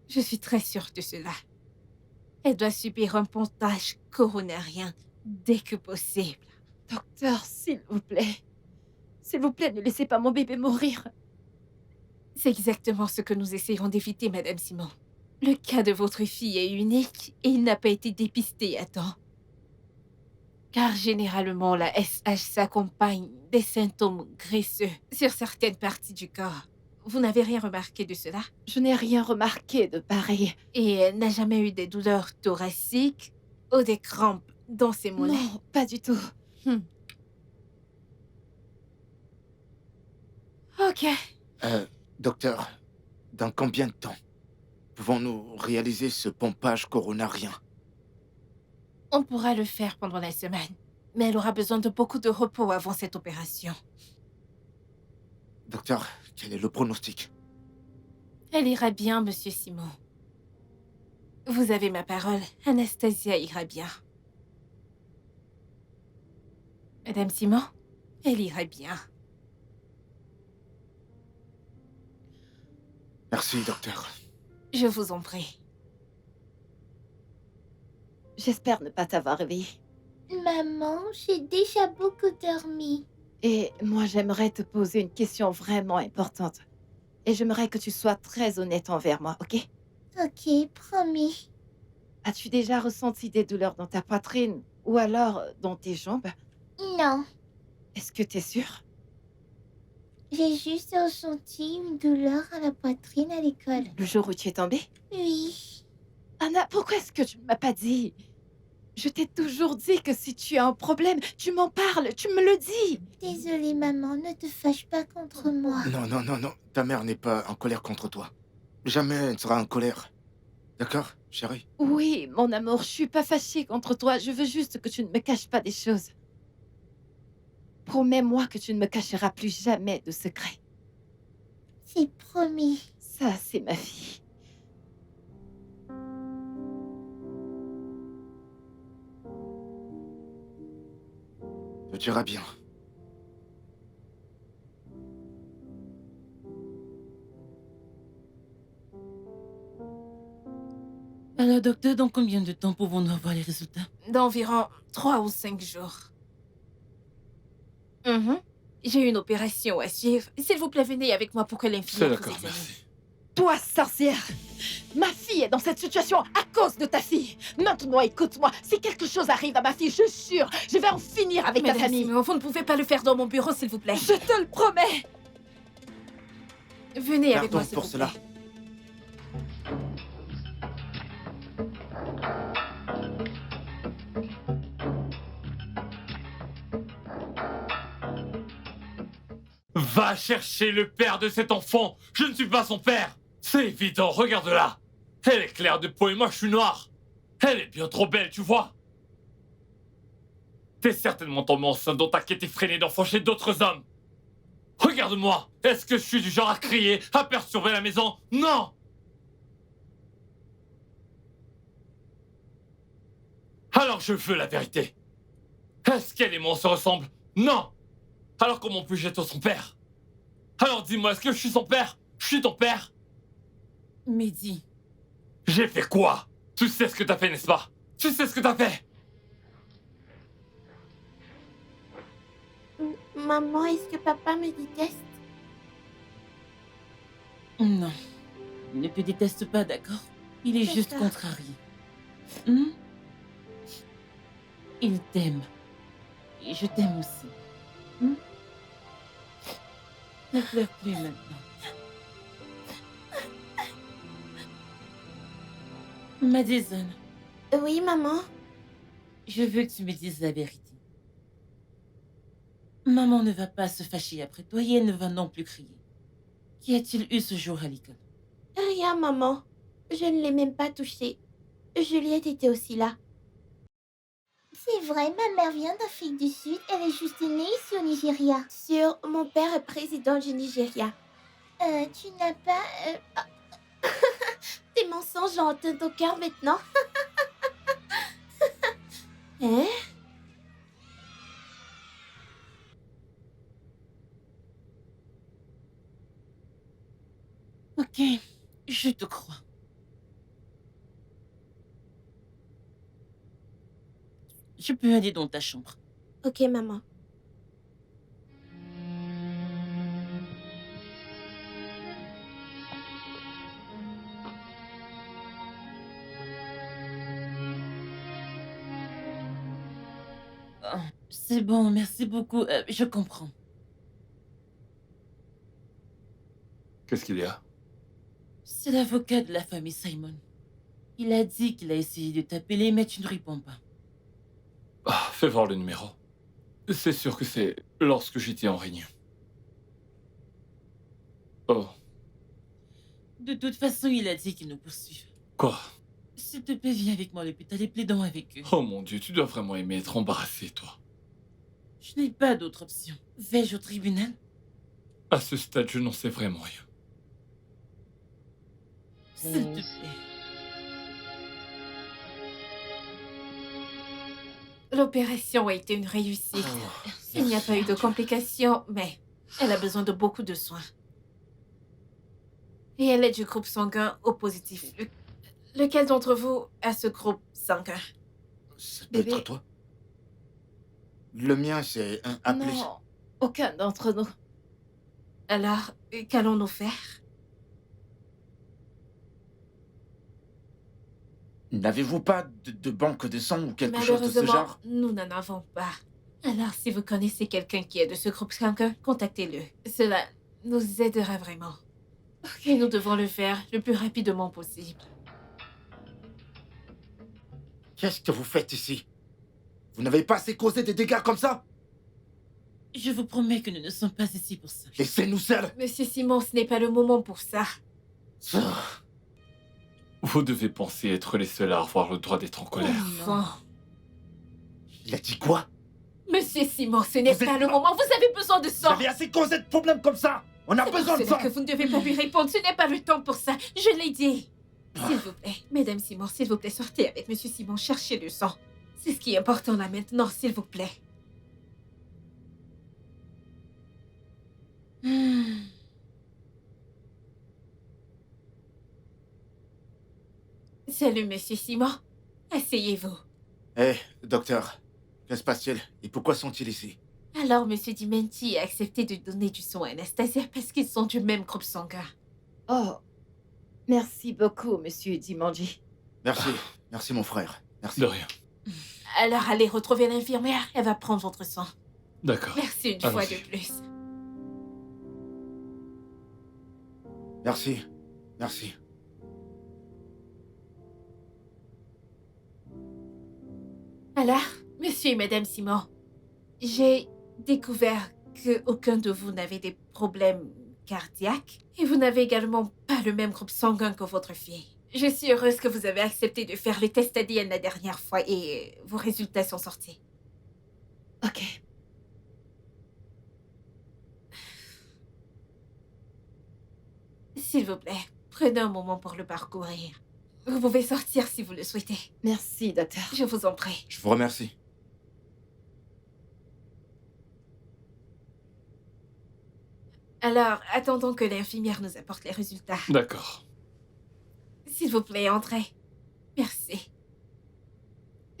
Je suis très sûre de cela. Elle doit subir un pontage coronarien dès que possible. Docteur, s'il vous plaît. S'il vous plaît, ne laissez pas mon bébé mourir. C'est exactement ce que nous essayons d'éviter, Madame Simon. Le cas de votre fille est unique et il n'a pas été dépisté à temps. Car généralement, la SH s'accompagne des symptômes graisseux sur certaines parties du corps. Vous n'avez rien remarqué de cela? Je n'ai rien remarqué de pareil. Et elle n'a jamais eu des douleurs thoraciques ou des crampes dans ses mollets? Non, pas du tout. Ok. Docteur, dans combien de temps pouvons-nous réaliser ce pompage coronarien? On pourra le faire pendant la semaine. Mais elle aura besoin de beaucoup de repos avant cette opération. Docteur, quel est le pronostic? Elle ira bien, Monsieur Simon. Vous avez ma parole, Anastasia ira bien. Madame Simon, elle ira bien. Merci, docteur. Je vous en prie. J'espère ne pas t'avoir réveillé. Maman, j'ai déjà beaucoup dormi. Et moi, j'aimerais te poser une question vraiment importante. Et j'aimerais que tu sois très honnête envers moi, ok? Ok, promis. As-tu déjà ressenti des douleurs dans ta poitrine ou alors dans tes jambes? Non, Est-ce que t'es sûre? j'ai juste ressenti une douleur à la poitrine à l'école. Le jour où tu es tombée? Oui. Anna, pourquoi est-ce que tu ne m'as pas dit? Je t'ai toujours dit que si tu as un problème, tu m'en parles, tu me le dis. Désolée, maman, ne te fâche pas contre moi. Non, non, non, non. Ta mère n'est pas en colère contre toi. Jamais elle ne sera en colère. D'accord, chérie? Oui, mon amour, je suis pas fâchée contre toi. Je veux juste que tu ne me caches pas des choses. Promets-moi que tu ne me cacheras plus jamais de secrets. C'est promis. Ça, c'est ma fille. Tout ira bien. Alors, docteur, dans combien de temps pouvons-nous avoir les résultats? D'environ 3 ou 5 jours. J'ai une opération à suivre. S'il vous plaît, venez avec moi pour que C'est l'infirmière vous d'accord, examine. merci. Toi, sorcière! Ma fille est dans cette situation à cause de ta fille. Maintenant, écoute-moi. Si quelque chose arrive à ma fille, je jure, je vais en finir avec ta Madame famille. Simon, vous ne pouvez pas le faire dans mon bureau, s'il vous plaît. Je te le promets. Venez avec Pardon moi, s'il pour vous cela. plaît. Va chercher le père de cet enfant. Je ne suis pas son père. C'est évident, regarde-la. Elle est claire de peau et moi je suis noir. Elle est bien trop belle, tu vois. T'es certainement tombé enceinte dans ta quête effrénée d'enfants chez d'autres hommes. Regarde-moi. Est-ce que je suis du genre à crier, à perturber la maison? Non. Alors je veux la vérité. Est-ce qu'elle et moi on se ressemblent? Non. Alors comment puis-je être son père? Alors dis-moi, est-ce que je suis son père? Je suis ton père? Mehdi, J'ai fait quoi? Tu sais ce que t'as fait, n'est-ce pas? Tu sais ce que t'as fait? Maman, est-ce que papa me déteste? non. Il ne te déteste pas, d'accord? Il est juste D'accord. contrarié. Hmm? Il t'aime. Et je t'aime aussi. Hmm? Ne pleure plus maintenant. Madison, Oui, maman. je veux que tu me dises la vérité. Maman ne va pas se fâcher après toi et elle ne va non plus crier. Qu'y a-t-il eu ce jour à l'école? Rien, maman. Je ne l'ai même pas touchée. Juliette était aussi là. C'est vrai, ma mère vient d'Afrique du Sud. Elle est juste née ici au Nigeria. Sur mon père est président du Nigeria. Tu n'as pas... Tes mensonges ont atteint ton cœur maintenant. Hein? Ok, je te crois. Je peux aller dans ta chambre. Ok, maman. Oh, c'est bon, merci beaucoup. Je comprends. Qu'est-ce qu'il y a? C'est l'avocat de la famille Simon. Il a dit qu'il a essayé de t'appeler, mais tu ne réponds pas. Ah, fais voir le numéro. C'est sûr que c'est lorsque j'étais en réunion. Oh, De toute façon, il a dit qu'il nous poursuive. quoi? S'il te plaît, viens avec moi à l'hôpital et plaidons avec eux. Oh mon Dieu, tu dois vraiment aimer être embarrassé, toi. Je n'ai pas d'autre option. Vais-je au tribunal? À ce stade, je n'en sais vraiment rien. S'il te plaît. L'opération a été une réussite. Il n'y a pas eu de complications, mais elle a besoin de beaucoup de soins. Et elle est du groupe sanguin O positif. Lequel d'entre vous a ce groupe sanguin? Ça peut Bébé. être toi. Le mien, c'est un A+. Non, aucun d'entre nous. Alors, qu'allons-nous faire? N'avez-vous pas de banque de sang ou quelque chose de ce Malheureusement, genre? nous n'en avons pas. Alors, si vous connaissez quelqu'un qui est de ce groupe sanguin, contactez-le. Cela nous aidera vraiment. Et nous devons le faire le plus rapidement possible. Qu'est-ce que vous faites ici? Vous n'avez pas assez causé des dégâts comme ça? Je vous promets que nous ne sommes pas ici pour ça. Laissez-nous seuls! Monsieur Simon, ce n'est pas le moment pour ça. Vous devez penser être les seuls à avoir le droit d'être en colère. Enfin. Il a dit quoi? Monsieur Simon, ce n'est Vous êtes pas le pas- moment. Vous avez besoin de Vous sang. avez assez causé de problèmes comme ça! On a C'est besoin de pour cela sang! que vous ne devez pas lui répondre. Ce n'est pas le temps pour ça. Je l'ai dit. S'il vous plaît, Mesdames Simon, s'il vous plaît, sortez avec Monsieur Simon, cherchez le sang. C'est ce qui est important là maintenant, s'il vous plaît. Salut, Monsieur Simon. Asseyez-vous. Eh, docteur, que se passe-t-il? Et pourquoi sont-ils ici? Alors, Monsieur Dimenti a accepté de donner du sang à Anastasia parce qu'ils sont du même groupe sanguin. Oh, merci beaucoup, monsieur Dimanji. Merci, merci mon frère. Merci. De rien. Alors, allez retrouver l'infirmière. Elle va prendre votre sang. D'accord. Merci une fois Allons-y. de plus. Merci, merci. Alors, Monsieur et Madame Simon, j'ai découvert qu'aucun de vous n'avait des problèmes cardiaques et vous n'avez également pas le même groupe sanguin que votre fille. Je suis heureuse que vous avez accepté de faire le test ADN la dernière fois et vos résultats sont sortis. Ok. S'il vous plaît, prenez un moment pour le parcourir. Vous pouvez sortir si vous le souhaitez. Merci, docteur. Je vous en prie. Je vous remercie. Alors, attendons que l'infirmière nous apporte les résultats. D'accord. S'il vous plaît, entrez. Merci.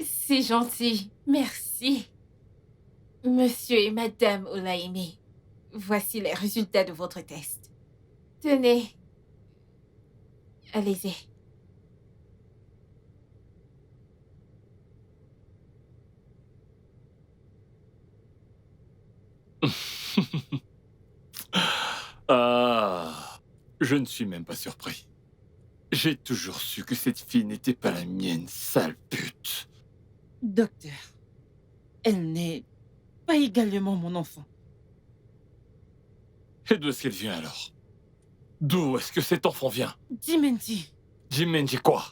C'est gentil. Merci. Monsieur et Madame Olaimi, voici les résultats de votre test. Tenez. Allez-y. Ah, je ne suis même pas surpris. J'ai toujours su que cette fille n'était pas la mienne, sale pute. Docteur, elle n'est pas également mon enfant. Et d'où est-ce qu'elle vient alors? D'où est-ce que cet enfant vient? Dimendi, Jimenji quoi?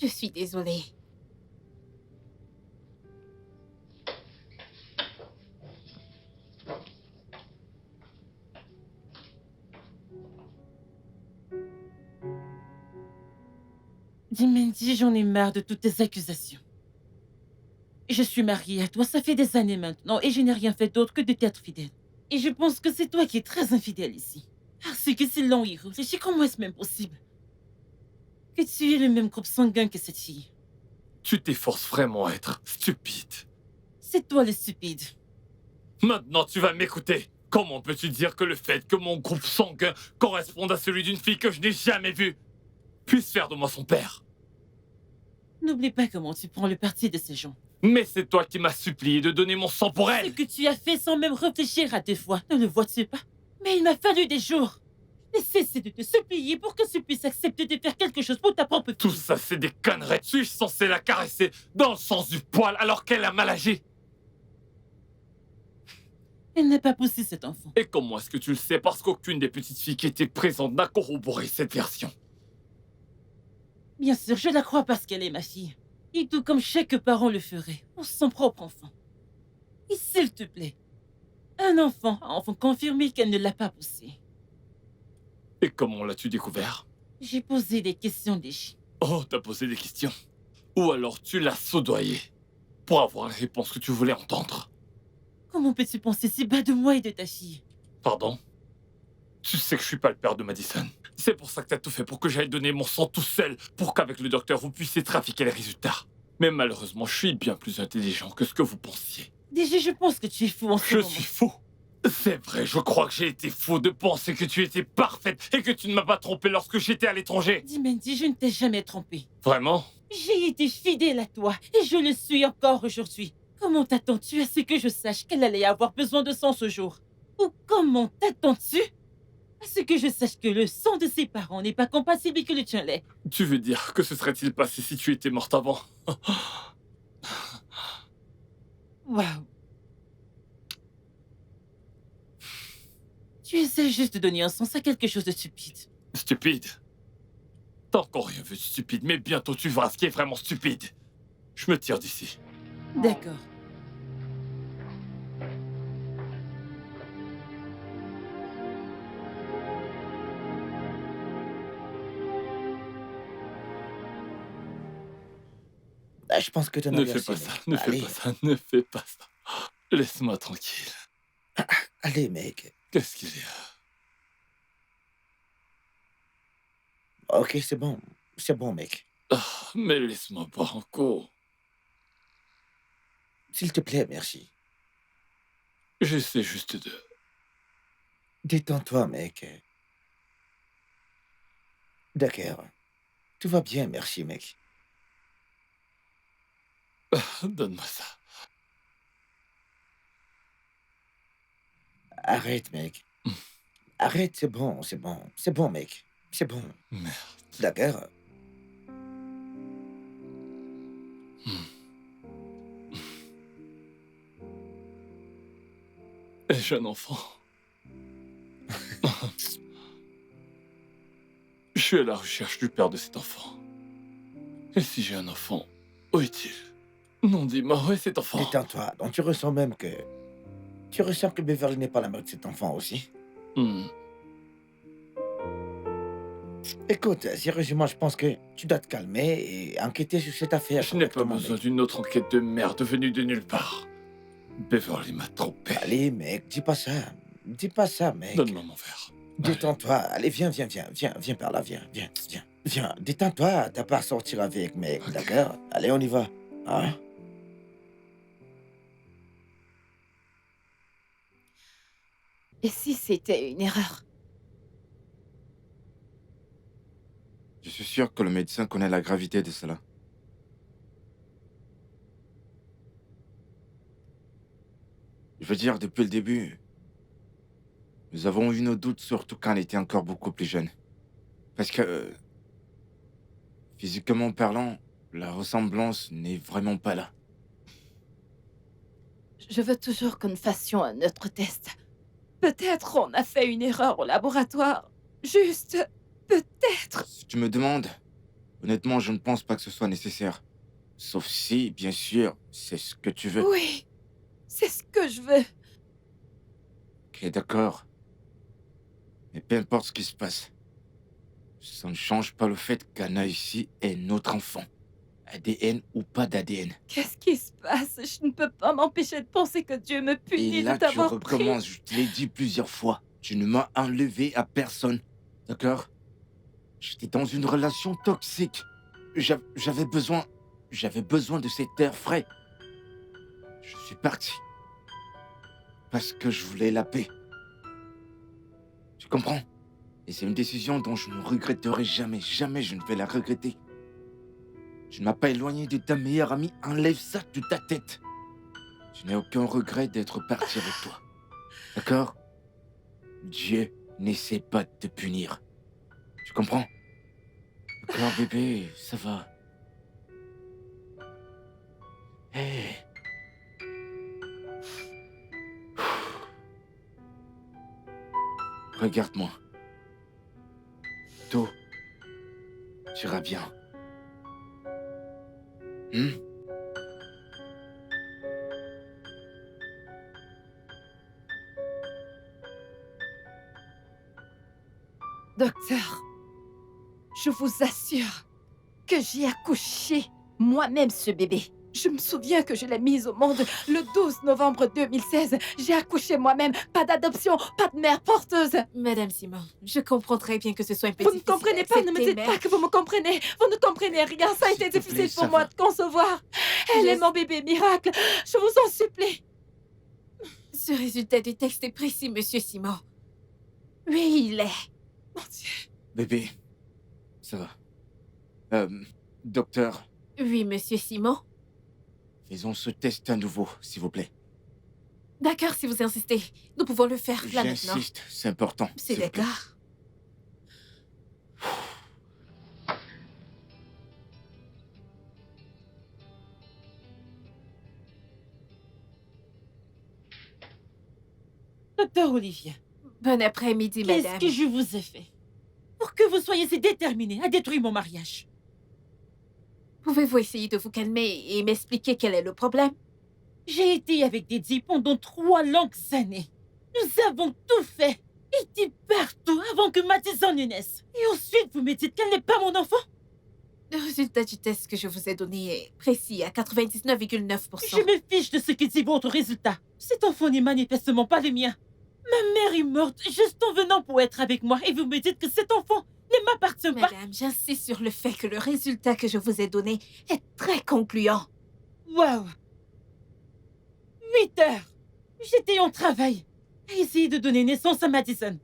Je suis désolée. Dimendi, j'en ai marre de toutes tes accusations. Je suis mariée à toi, ça fait des années maintenant, et je n'ai rien fait d'autre que de t'être fidèle. Et je pense que c'est toi qui es très infidèle ici. Parce que si l'on y réfléchit, comment est-ce même possible que tu aies le même groupe sanguin que cette fille? Tu t'efforces vraiment à être stupide. C'est toi le stupide. Maintenant, tu vas m'écouter. Comment peux-tu dire que le fait que mon groupe sanguin corresponde à celui d'une fille que je n'ai jamais vue puisse faire de moi son père? N'oublie pas comment tu prends le parti de ces gens. Mais c'est toi qui m'as supplié de donner mon sang pour Ce elle. que tu as fait sans même réfléchir à 2 fois, ne le vois-tu pas? Mais il m'a fallu des jours. J'ai cessé de te supplier pour que tu puisses accepter de faire quelque chose pour ta propre fille. Tout ça, c'est des conneries. Suis-je censé la caresser dans le sens du poil alors qu'elle a mal agi? Elle n'a pas poussé cet enfant. Et comment est-ce que tu le sais? Parce qu'aucune des petites filles qui étaient présentes n'a corroboré cette version. Bien sûr, je la crois parce qu'elle est ma fille. Et tout comme chaque parent le ferait pour son propre enfant. Et s'il te plaît, un enfant a enfin confirmé qu'elle ne l'a pas poussé. Et comment l'as-tu découvert? J'ai posé des questions déchies. Oh, t'as posé des questions. Ou alors tu l'as soudoyée pour avoir la réponse que tu voulais entendre. Comment peux-tu penser si bas de moi et de ta fille? Pardon? Tu sais que je suis pas le père de Madison. C'est pour ça que t'as tout fait pour que j'aille donner mon sang tout seul, pour qu'avec le docteur vous puissiez trafiquer les résultats. Mais malheureusement, je suis bien plus intelligent que ce que vous pensiez. Déjà, je pense que tu es fou en ce Je moment. suis fou. C'est vrai, je crois que j'ai été fou de penser que tu étais parfaite et que tu ne m'as pas trompé lorsque j'étais à l'étranger. Dimendi, je ne t'ai jamais trompé. Vraiment? J'ai été fidèle à toi et je le suis encore aujourd'hui. Comment t'attends-tu à ce que je sache qu'elle allait avoir besoin de sang ce jour? Ou comment t'attends-tu à ce que je sache que le sang de ses parents n'est pas compatible et que le tien l'est? Tu veux dire que ce serait-il passé si tu étais morte avant? Waouh. Tu essaies juste de donner un sens à quelque chose de stupide. Stupide? T'as encore rien vu de stupide, mais bientôt tu verras ce qui est vraiment stupide. Je me tire d'ici. D'accord. Ah, je pense que t'en as Ne bien fais pas assez, ça, mec. ne fais Allez. pas ça, ne fais pas ça. Laisse-moi tranquille. Allez, mec. Qu'est-ce qu'il y a? Ok, c'est bon. C'est bon, mec. Ah, mais laisse-moi boire encore. S'il te plaît, merci. J'essaie juste de... Détends-toi, mec. D'accord. Tout va bien, merci, mec. Donne-moi ça. Arrête, mec. Arrête, c'est bon, c'est bon. C'est bon, mec. C'est bon. Merde. D'accord. Ai-je un enfant? Je suis à la recherche du père de cet enfant. Et si j'ai un enfant, où est-il? Non, dis-moi, où est cet enfant? Détends-toi. Donc tu ressens même que... Tu ressens que Beverly n'est pas la mère de cet enfant aussi? Écoute, sérieusement, je pense que tu dois te calmer et enquêter sur cette affaire. Je n'ai pas correctement, besoin mec. d'une autre enquête de merde venue de nulle part. Beverly m'a trompé. Allez, mec, dis pas ça. Dis pas ça, mec. Donne-moi mon verre. Détends-toi. Allez, viens par là, viens. Viens, détends-toi. T'as pas à sortir avec, mec, d'accord? Allez, on y va. Hein? Et si c'était une erreur? Je suis sûr que le médecin connaît la gravité de cela. Je veux dire, depuis le début, nous avons eu nos doutes, surtout quand elle était encore beaucoup plus jeune. Parce que, physiquement parlant, la ressemblance n'est vraiment pas là. Je veux toujours que nous fassions un autre test. Peut-être on a fait une erreur au laboratoire. Juste, peut-être. Si tu me demandes, honnêtement, je ne pense pas que ce soit nécessaire. Sauf si, bien sûr, c'est ce que tu veux. Oui, c'est ce que je veux. Ok, d'accord. Mais peu importe ce qui se passe, ça ne change pas le fait qu'Anna ici est notre enfant. ADN ou pas d'ADN. Qu'est-ce qui se passe? Je ne peux pas m'empêcher de penser que Dieu me punit Et là, de tu t'avoir pris. recommences, je te l'ai dit plusieurs fois. Tu ne m'as enlevé à personne. D'accord? J'étais dans une relation toxique. J'avais besoin de cet air frais. Je suis parti. Parce que je voulais la paix. Tu comprends? Et c'est une décision dont je ne regretterai jamais. Jamais je ne vais la regretter. Tu ne m'as pas éloigné de ta meilleure amie. Enlève ça de ta tête. Je n'ai aucun regret d'être parti avec toi. D'accord? Dieu n'essaie pas de te punir. Tu comprends? D'accord, bébé, ça va. Hé. Regarde-moi. Tout ira bien. Docteur, je vous assure que j'ai accouché moi-même ce bébé. Je me souviens que je l'ai mise au monde le 12 novembre 2016. J'ai accouché moi-même. Pas d'adoption, pas de mère porteuse. Madame Simon, je comprends très bien que ce soit un peu Vous ne difficile comprenez à pas, ne me accepter, dites pas que vous me comprenez. Vous ne comprenez rien. Ça a été S'il te plaît, difficile ça pour moi va. de concevoir. Elle est mon bébé miracle. Je vous en supplie. Ce résultat du texte est précis, Monsieur Simon. Oui, il est. Mon Dieu. Bébé, ça va. Docteur, Oui, Monsieur Simon. faisons ce test à nouveau, s'il vous plaît. D'accord, si vous insistez. Nous pouvons le faire là maintenant. J'insiste, c'est important. C'est s'il vous plaît. d'accord. Docteur Olivia, Bon après-midi, qu'est-ce madame. que je vous ai fait pour que vous soyez si déterminée à détruire mon mariage? Pouvez-vous essayer de vous calmer et m'expliquer quel est le problème? J'ai été avec Didi pendant 3 longues années. Nous avons tout fait. Été partout avant que Madison ne naisse. Et ensuite, vous me dites qu'elle n'est pas mon enfant? Le résultat du test que je vous ai donné est précis à 99,9%. Je me fiche de ce que dit votre résultat. Cet enfant n'est manifestement pas le mien. Ma mère est morte juste en venant pour être avec moi et vous me dites que cet enfant ne m'appartient pas. Madame, j'insiste sur le fait que le résultat que je vous ai donné est très concluant. Waouh! 8 heures. J'étais en travail à essayer de donner naissance à Madison.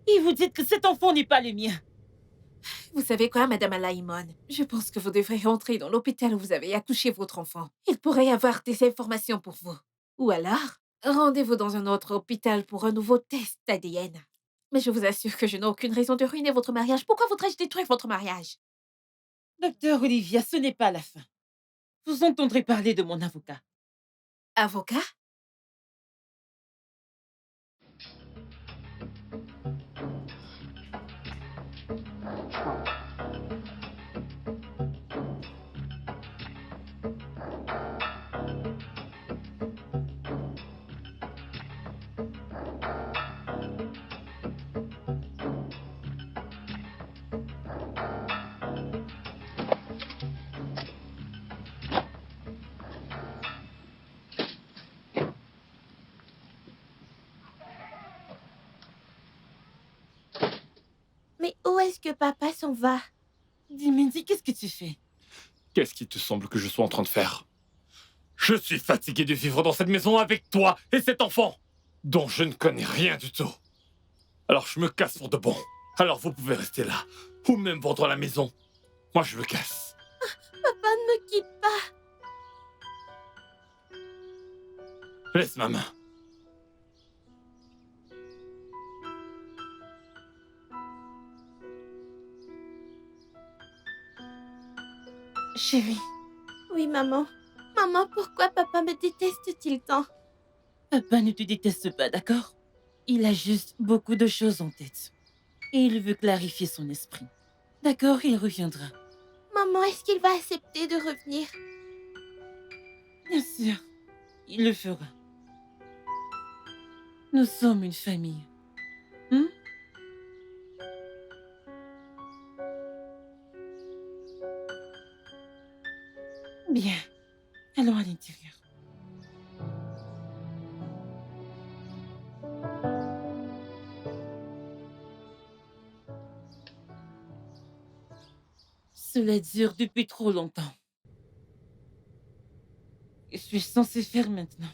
Et vous dites que cet enfant n'est pas le mien. Vous savez quoi, Madame Alaïmon? Je pense que vous devrez rentrer dans l'hôpital où vous avez accouché votre enfant. Il pourrait y avoir des informations pour vous. Ou alors, Rendez-vous dans un autre hôpital pour un nouveau test ADN. Mais je vous assure que je n'ai aucune raison de ruiner votre mariage. Pourquoi voudrais-je détruire votre mariage? Docteur Olivia, ce n'est pas la fin. Vous entendrez parler de mon avocat. Avocat? Mais où est-ce que papa s'en va? Dis, Mandy, qu'est-ce que tu fais? Qu'est-ce qui te semble que je sois en train de faire? Je suis fatigué de vivre dans cette maison avec toi et cet enfant, dont je ne connais rien du tout. Alors je me casse pour de bon. Alors vous pouvez rester là, ou même vendre la maison. Moi je me casse. Papa, ne me quitte pas. Laisse ma main. Chérie, Oui, maman. Maman, pourquoi papa me déteste-t-il tant? papa ne te déteste pas, d'accord? Il a juste beaucoup de choses en tête. Et il veut clarifier son esprit. D'accord, il reviendra. Maman, est-ce qu'il va accepter de revenir? Bien sûr, il le fera. Nous sommes une famille. Hmm? Bien, allons à l'intérieur. Cela dure depuis trop longtemps. Que suis-je censée faire maintenant?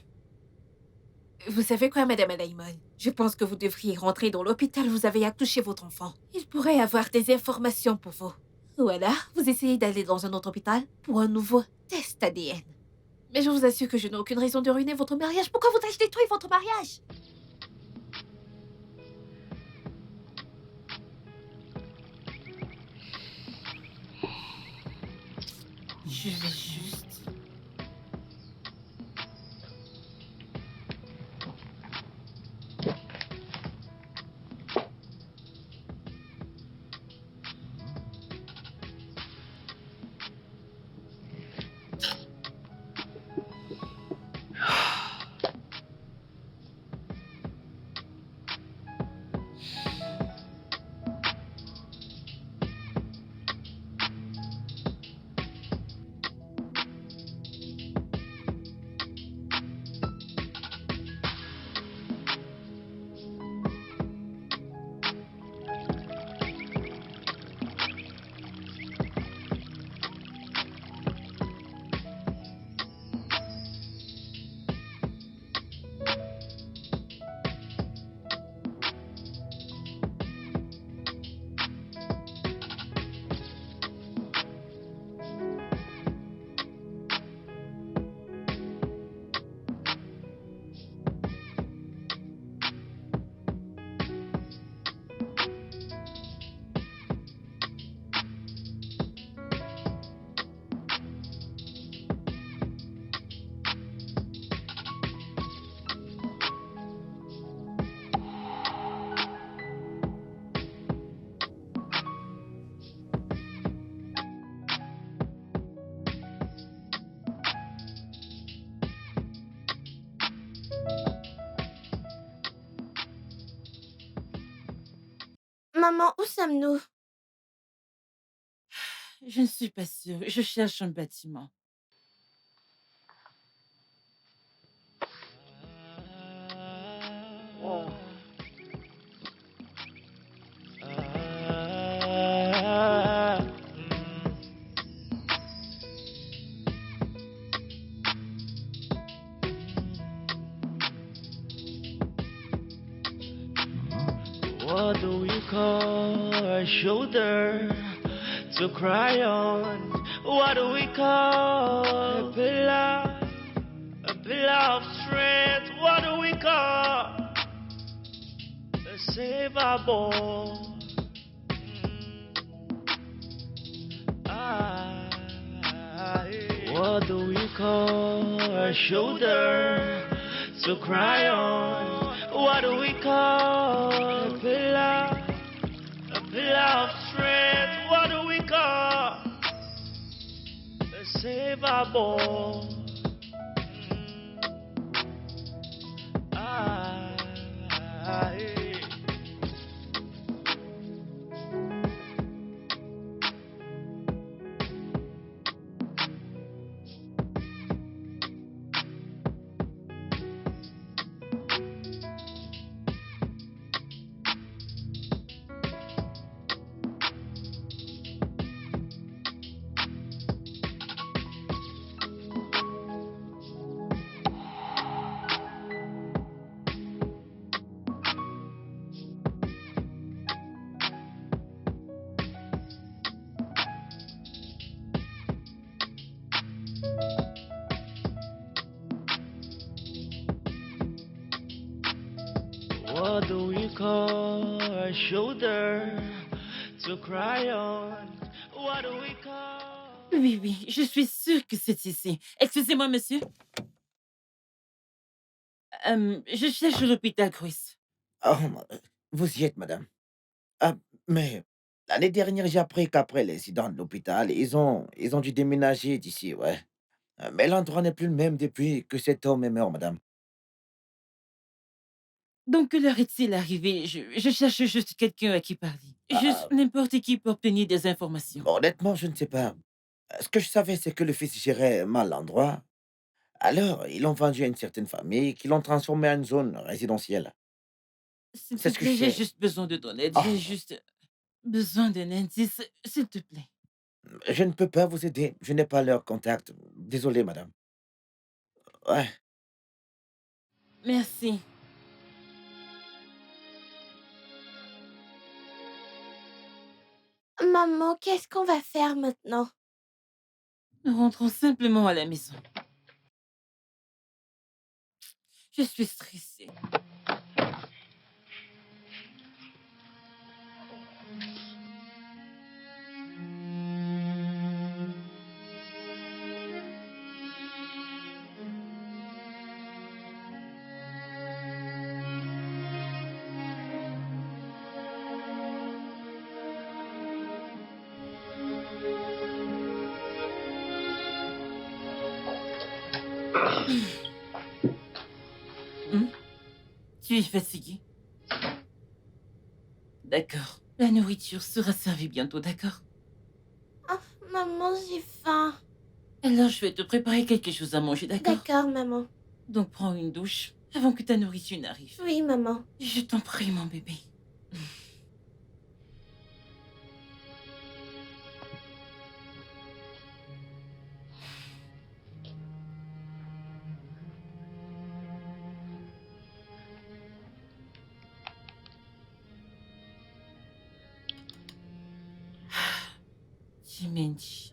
Vous savez quoi, Madame Alaimon? Je pense que vous devriez rentrer dans l'hôpital où vous avez accouché votre enfant. Il pourrait avoir des informations pour vous. Ou alors, vous essayez d'aller dans un autre hôpital pour un nouveau test ADN. Mais je vous assure que je n'ai aucune raison de ruiner votre mariage. Pourquoi voudrais-je détruire votre mariage? Je vais juste... Maman, où sommes-nous? Je ne suis pas sûre. Je cherche un bâtiment. What do we call a shoulder to cry on? What do we call a pillar of strength? What do we call? Save our boy. What do we call a shoulder to cry on? What do we call a pillar of strength? What do we call a saver boy? What do we call a shoulder to cry on? What do we call? Oui, oui, je suis sûre que c'est ici. Excusez-moi, monsieur. Je cherche l'hôpital Chris. Oh, vous y êtes, madame. Ah, mais l'année dernière, j'ai appris qu'après l'incident de l'hôpital, ils ont dû déménager d'ici, ouais. Mais l'endroit n'est plus le même depuis que cet homme est mort, madame. Donc, quelle heure est-il arrivé? Je cherche juste quelqu'un à qui parler. Juste n'importe qui pour obtenir des informations. Honnêtement, je ne sais pas. Ce que je savais, c'est que le fils gérait mal l'endroit. Alors, ils l'ont vendu à une certaine famille qui l'ont transformé en une zone résidentielle. S'il te C'est ce que je plaît, j'ai sais. juste besoin de ton aide. Oh, J'ai juste besoin d'un indice, s'il te plaît. je ne peux pas vous aider. Je n'ai pas leur contact. Désolé, madame. Ouais. Merci. Maman, qu'est-ce qu'on va faire maintenant? Nous rentrons simplement à la maison. Je suis stressée. Tu es fatiguée? D'accord. La nourriture sera servie bientôt, d'accord? Oh, maman, j'ai faim. Alors, je vais te préparer quelque chose à manger, d'accord? D'accord, maman. Donc, prends une douche avant que ta nourriture n'arrive. Oui, maman. Je t'en prie, mon bébé. Jimenji.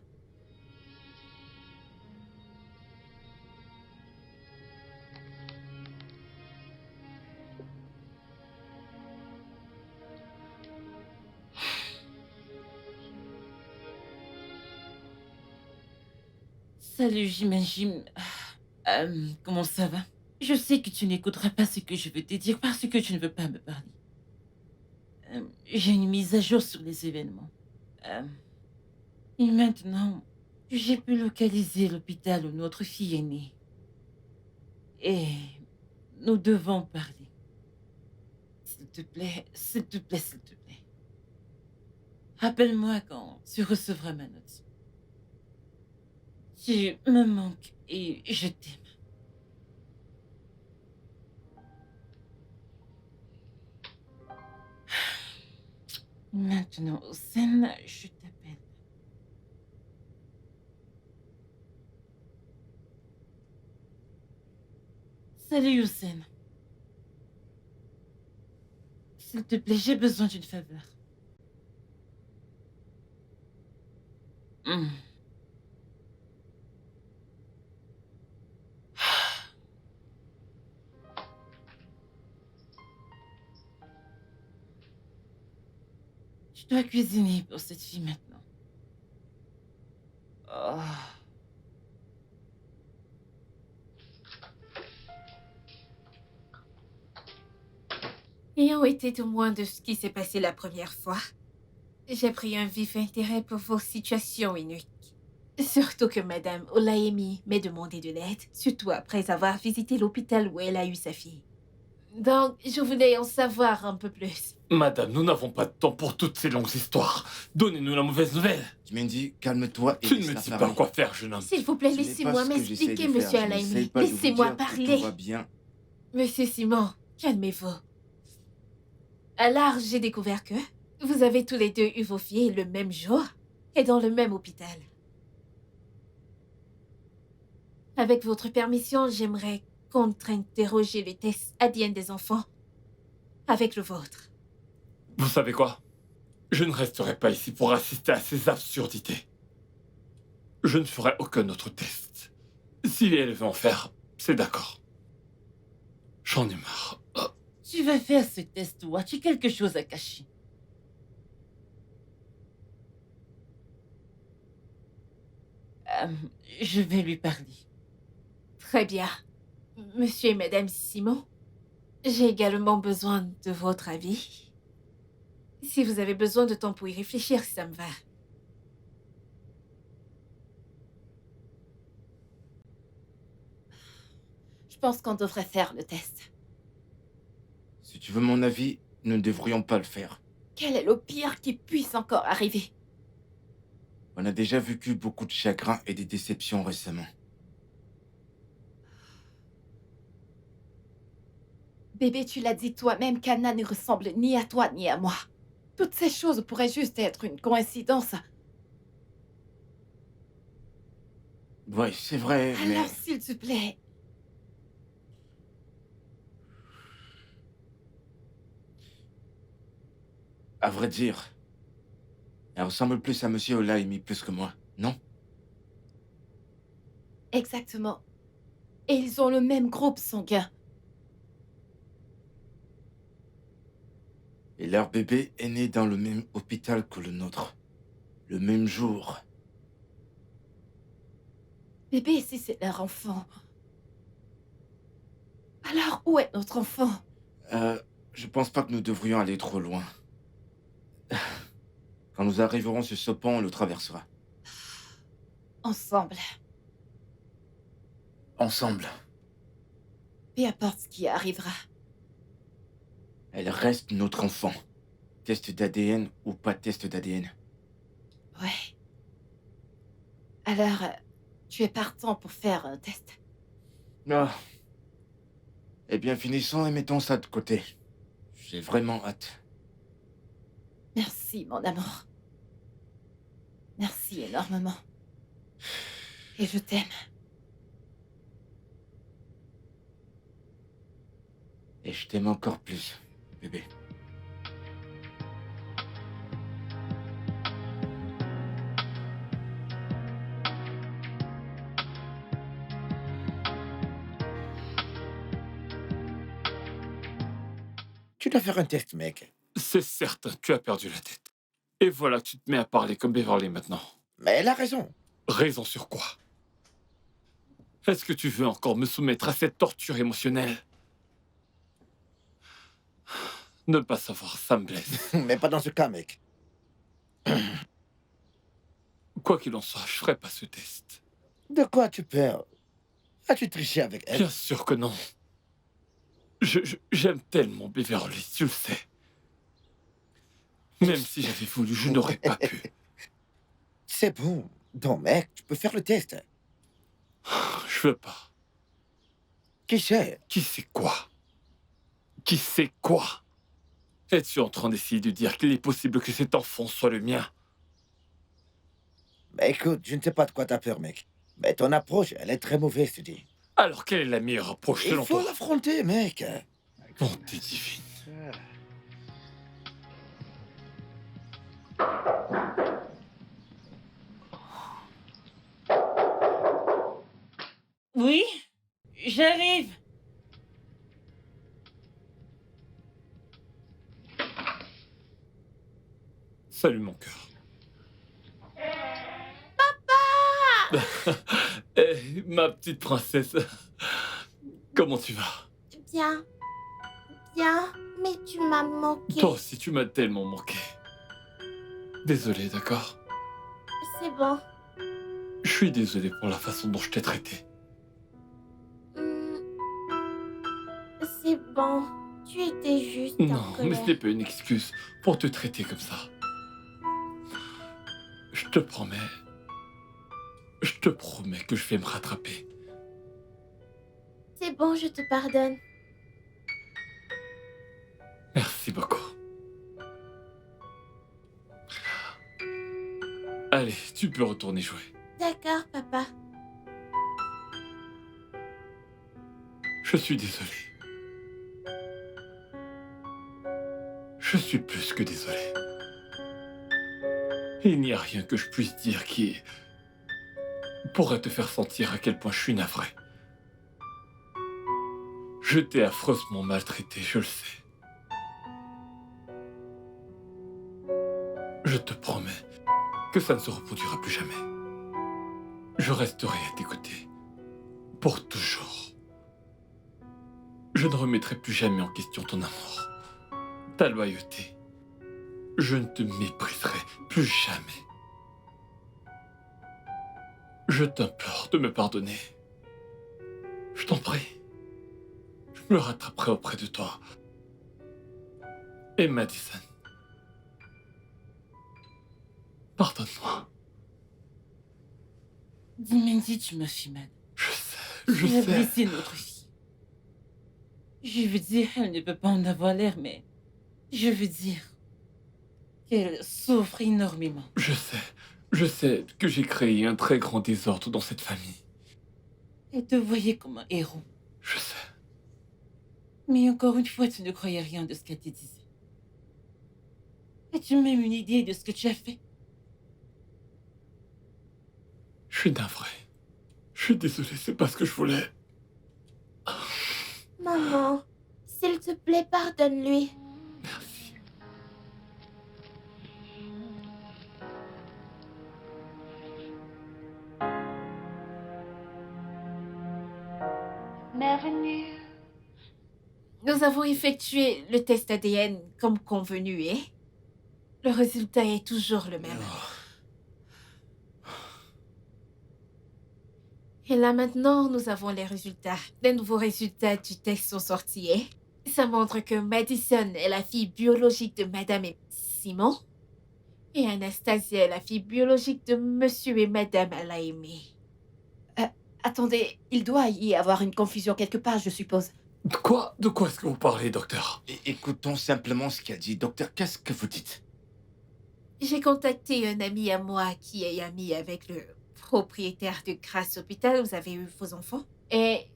Salut, Jim. Comment ça va? Je sais que tu n'écouteras pas ce que je veux te dire parce que tu ne veux pas me parler. J'ai une mise à jour sur les événements. Et maintenant, j'ai pu localiser l'hôpital où notre fille est née. Et nous devons parler. S'il te plaît, s'il te plaît, s'il te plaît. Rappelle-moi quand tu recevras ma note. Tu me manques et je t'aime. Maintenant, Hossein, je t'appelle. Salut, Hossein. S'il te plaît, j'ai besoin d'une faveur. Je dois cuisiner pour cette fille maintenant. Oh. Ayant été témoin de ce qui s'est passé la première fois, j'ai pris un vif intérêt pour vos situations uniques. Surtout que Madame Olayemi m'ait demandé de l'aide, surtout après avoir visité l'hôpital où elle a eu sa fille. Donc, je voulais en savoir un peu plus. Madame, nous n'avons pas de temps pour toutes ces longues histoires. Donnez-nous la mauvaise nouvelle. Dimendi, calme-toi et Tu ne laisse me la dis pas parler. quoi faire, jeune homme. S'il vous plaît, Ce n'est laissez-moi pas ce que j'essaie m'expliquer, de faire. Monsieur Je n'essaie Alaimi. pas de vous Laissez-moi dire que parler. tout va bien. Monsieur Simon, calmez-vous. Alors, j'ai découvert que vous avez tous les deux eu vos filles le même jour et dans le même hôpital. Avec votre permission, j'aimerais contre-interroger les tests ADN des enfants avec le vôtre. Vous savez quoi? Je ne resterai pas ici pour assister à ces absurdités. Je ne ferai aucun autre test. Si elle veut en faire, c'est d'accord. J'en ai marre. Oh. Tu vas faire ce test ou as-tu quelque chose à cacher? Je vais lui parler. Très bien. Monsieur et Madame Simon, j'ai également besoin de votre avis. Si vous avez besoin de temps pour y réfléchir, ça me va. Je pense qu'on devrait faire le test. Si tu veux mon avis, nous ne devrions pas le faire. Quel est le pire qui puisse encore arriver? On a déjà vécu beaucoup de chagrin et des déceptions récemment. Bébé, tu l'as dit toi-même qu'Anna ne ressemble ni à toi ni à moi. Toutes ces choses pourraient juste être une coïncidence. Ouais, c'est vrai, mais... Alors, s'il te plaît... À vrai dire, elle ressemble plus à Monsieur Olaimi plus que moi, non? Exactement. Et ils ont le même groupe sanguin. Et leur bébé est né dans le même hôpital que le nôtre. Le même jour. Bébé, si c'est leur enfant... Alors, où est notre enfant? Je pense pas que nous devrions aller trop loin. Quand nous arriverons sur ce pont, on le traversera. Ensemble. Ensemble. Peu importe ce qui arrivera. Elle reste notre enfant. Test d'ADN ou pas test d'ADN. Ouais. Alors, tu es partant pour faire un test? Ah. Eh bien, finissons et mettons ça de côté. J'ai vraiment hâte. Merci, mon amour. Merci énormément. Et je t'aime. Et je t'aime encore plus, bébé. Tu dois faire un test, mec. C'est certain, tu as perdu la tête. Et voilà que tu te mets à parler comme Beverly maintenant. Mais elle a raison. Raison sur quoi? Est-ce que tu veux encore me soumettre à cette torture émotionnelle? Ne pas savoir, ça me blesse. Mais pas dans ce cas, mec. Quoi qu'il en soit, je ferai pas ce test. De quoi tu perds? As-tu triché avec elle? Bien sûr que non. J'aime tellement Beverly, tu le sais. Même si j'avais voulu, je n'aurais pas pu. C'est bon. Donc, mec, tu peux faire le test. Je veux pas. Qui sait? Qui sait quoi? Qui sait quoi? Es-tu en train d'essayer de dire qu'il est possible que cet enfant soit le mien? Mais écoute, je ne sais pas de quoi t'as peur, mec. Mais ton approche, elle est très mauvaise, tu dis. Alors, quelle est la meilleure approche Il selon faut toi? l'affronter, mec. Bonté divine. Oui, j'arrive. Salut mon cœur. Eh, ma petite princesse, comment tu vas? Bien. Bien, mais tu m'as manqué. Toi aussi, tu m'as tellement manqué. Désolé, d'accord? C'est bon. Je suis désolé pour la façon dont je t'ai traité. C'est bon. Tu étais juste en Non, mais colère. ce n'est pas une excuse pour te traiter comme ça. Je te promets que je vais me rattraper. C'est bon, je te pardonne. Merci beaucoup. Allez, tu peux retourner jouer. D'accord, papa. Je suis désolé. Je suis plus que désolé. Il n'y a rien que je puisse dire qui pourrait te faire sentir à quel point je suis navré. Je t'ai affreusement maltraité, je le sais. Je te promets que ça ne se reproduira plus jamais. Je resterai à tes côtés. Pour toujours. Je ne remettrai plus jamais en question ton amour. Ta loyauté. Je ne te mépriserai plus jamais. Je t'implore de me pardonner. Je t'en prie. Je me rattraperai auprès de toi. Et Madison. Pardonne-moi. Dimendi, tu me fais mal. Je Tu as sais. blessé notre fille. Je veux dire, elle ne peut pas en avoir l'air, mais je veux dire qu'elle souffre énormément. Je sais que j'ai créé un très grand désordre dans cette famille. Elle te voyait comme un héros. Je sais. Mais encore une fois, tu ne croyais rien de ce qu'elle te disait. As-tu même une idée de ce que tu as fait? Je suis navré. Je suis désolé, c'est pas ce que je voulais. Maman, s'il te plaît, pardonne-lui. Merci. Nous avons effectué le test ADN comme convenu et le résultat est toujours le même. Et là maintenant, nous avons les résultats. Les nouveaux résultats du test sont sortis et ça montre que Madison est la fille biologique de Madame et Simon et Anastasia est la fille biologique de Monsieur et Madame Alaimé. Attendez, il doit y avoir une confusion quelque part, je suppose. De quoi est-ce que vous parlez, docteur? Écoutons simplement ce qu'il a dit. Docteur, qu'est-ce que vous dites? J'ai contacté un ami à moi qui est ami avec le propriétaire de Grace Hôpital où vous avez eu vos enfants. Et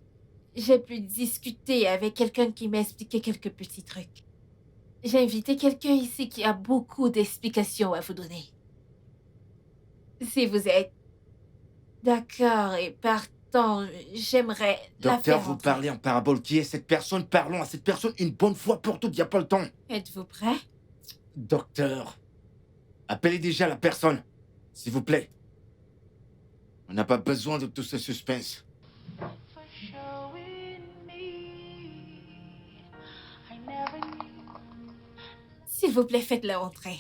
j'ai pu discuter avec quelqu'un qui m'a expliqué quelques petits trucs. J'ai invité quelqu'un ici qui a beaucoup d'explications à vous donner. Si vous êtes d'accord et partant, j'aimerais la Docteur, faire vous entrer. parlez en parabole. Qui est cette personne? Parlons à cette personne une bonne fois pour toutes. Il n'y a pas le temps. Êtes-vous prêt? Docteur, appelez déjà la personne, s'il vous plaît. On n'a pas besoin de tout ce suspense. S'il vous plaît, faites-la entrer.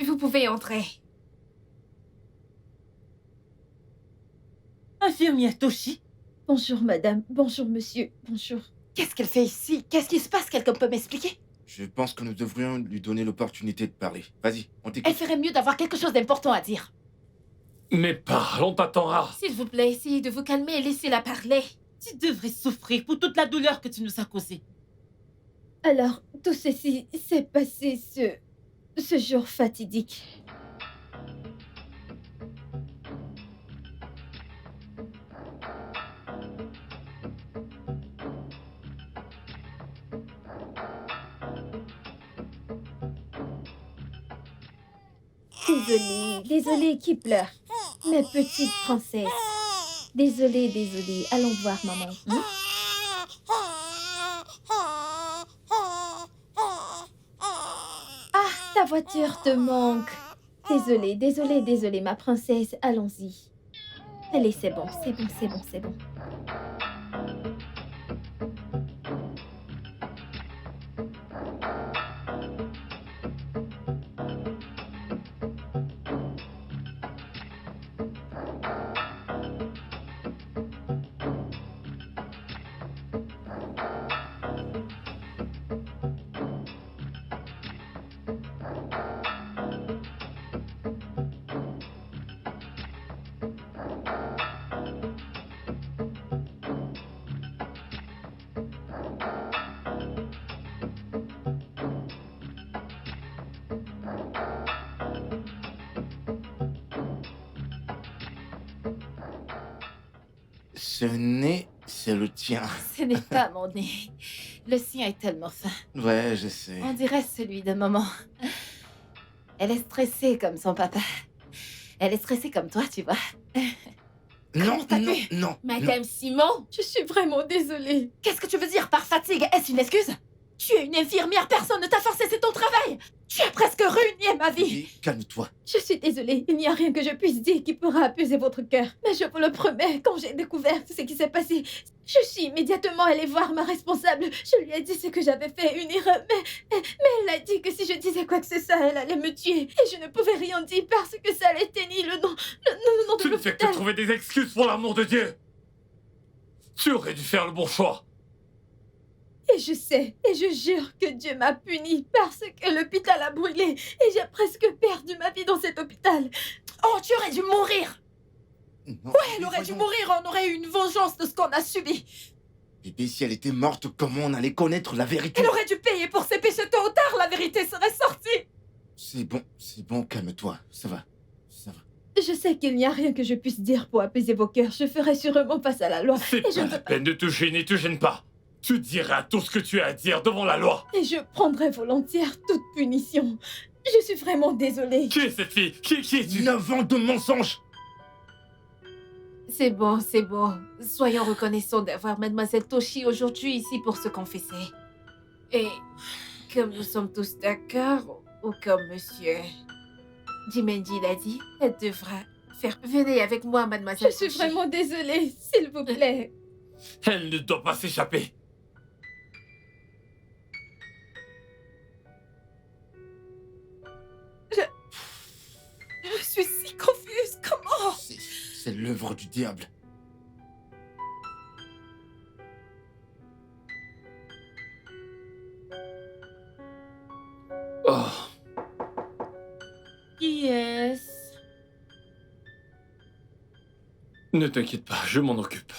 Vous pouvez entrer. Infirmière Toshi? Bonjour madame, bonjour monsieur, bonjour. Qu'est-ce qu'elle fait ici? Qu'est-ce qui se passe? Quelqu'un peut m'expliquer? Je pense que nous devrions lui donner l'opportunité de parler. Vas-y, on Elle t'écoute. ferait mieux d'avoir quelque chose d'important à dire. Mais parle, on t'attendra. S'il vous plaît, essayez de vous calmer et laissez-la parler. Tu devrais souffrir pour toute la douleur que tu nous as causée. Alors, tout ceci s'est passé ce jour fatidique. Désolée qui pleure. Ma petite princesse. Désolée, désolée. Allons voir maman. Hein? Ah, ta voiture te manque. Désolée, désolée, désolée, ma princesse. Allons-y. Allez, c'est bon, c'est bon, c'est bon, c'est bon. Ce nez, c'est le tien. Ce n'est pas mon nez. Le sien est tellement fin. Ouais, je sais. On dirait celui de maman. Elle est stressée comme son papa. Elle est stressée comme toi, tu vois. Non, t'as non, pu non. Madame Simon, Je suis vraiment désolée. qu'est-ce que tu veux dire par fatigue? Est-ce une excuse? Tu es une infirmière, personne ne t'a forcé, c'est ton travail. Tu as presque ruiné ma vie. Bibi, calme-toi. Je suis désolée. Il n'y a rien que je puisse dire qui pourra apaiser votre cœur. Mais je vous le promets, quand j'ai découvert ce qui s'est passé, je suis immédiatement allée voir ma responsable. Je lui ai dit ce que j'avais fait, une erreur. Mais elle a dit que si je disais quoi que ce soit, elle allait me tuer. Et je ne pouvais rien dire parce que ça allait tenir le nom Tu de ne fais que l'hôpital. trouver des excuses pour l'amour de Dieu. Tu aurais dû faire le bon choix. Et je sais, et je jure que Dieu m'a puni parce que l'hôpital a brûlé. Et j'ai presque perdu ma vie dans cet hôpital. Oh, tu aurais dû mourir. Non, Elle aurait dû mourir, on aurait eu une vengeance de ce qu'on a subi. Bébé, si elle était morte, comment on allait connaître la vérité? Elle aurait dû payer pour ses péchés tôt ou tard, la vérité serait sortie. C'est bon, calme-toi. Ça va, ça va. Je sais qu'il n'y a rien que je puisse dire pour apaiser vos cœurs. Je ferai sûrement face à la loi. C'est Et je pas ne la veux pas- peine de te gêner, te gêne pas. Tu diras tout ce que tu as à dire devant la loi. Et je prendrai volontiers toute punition. Je suis vraiment désolée. Qui est cette fille? Qui es-tu? 9 ans de mensonges. C'est bon, c'est bon. Soyons reconnaissants d'avoir Mademoiselle Toshi aujourd'hui ici pour se confesser. Et comme nous sommes tous d'accord, ou comme Monsieur Dimendi l'a dit, elle devra faire... Venez avec moi, Je Mademoiselle suis Toshi. vraiment désolée, s'il vous plaît. Elle ne doit pas s'échapper. Je suis si confuse, comment? C'est l'œuvre du diable. Oh, Qui est-ce? ne t'inquiète pas, je m'en occupe.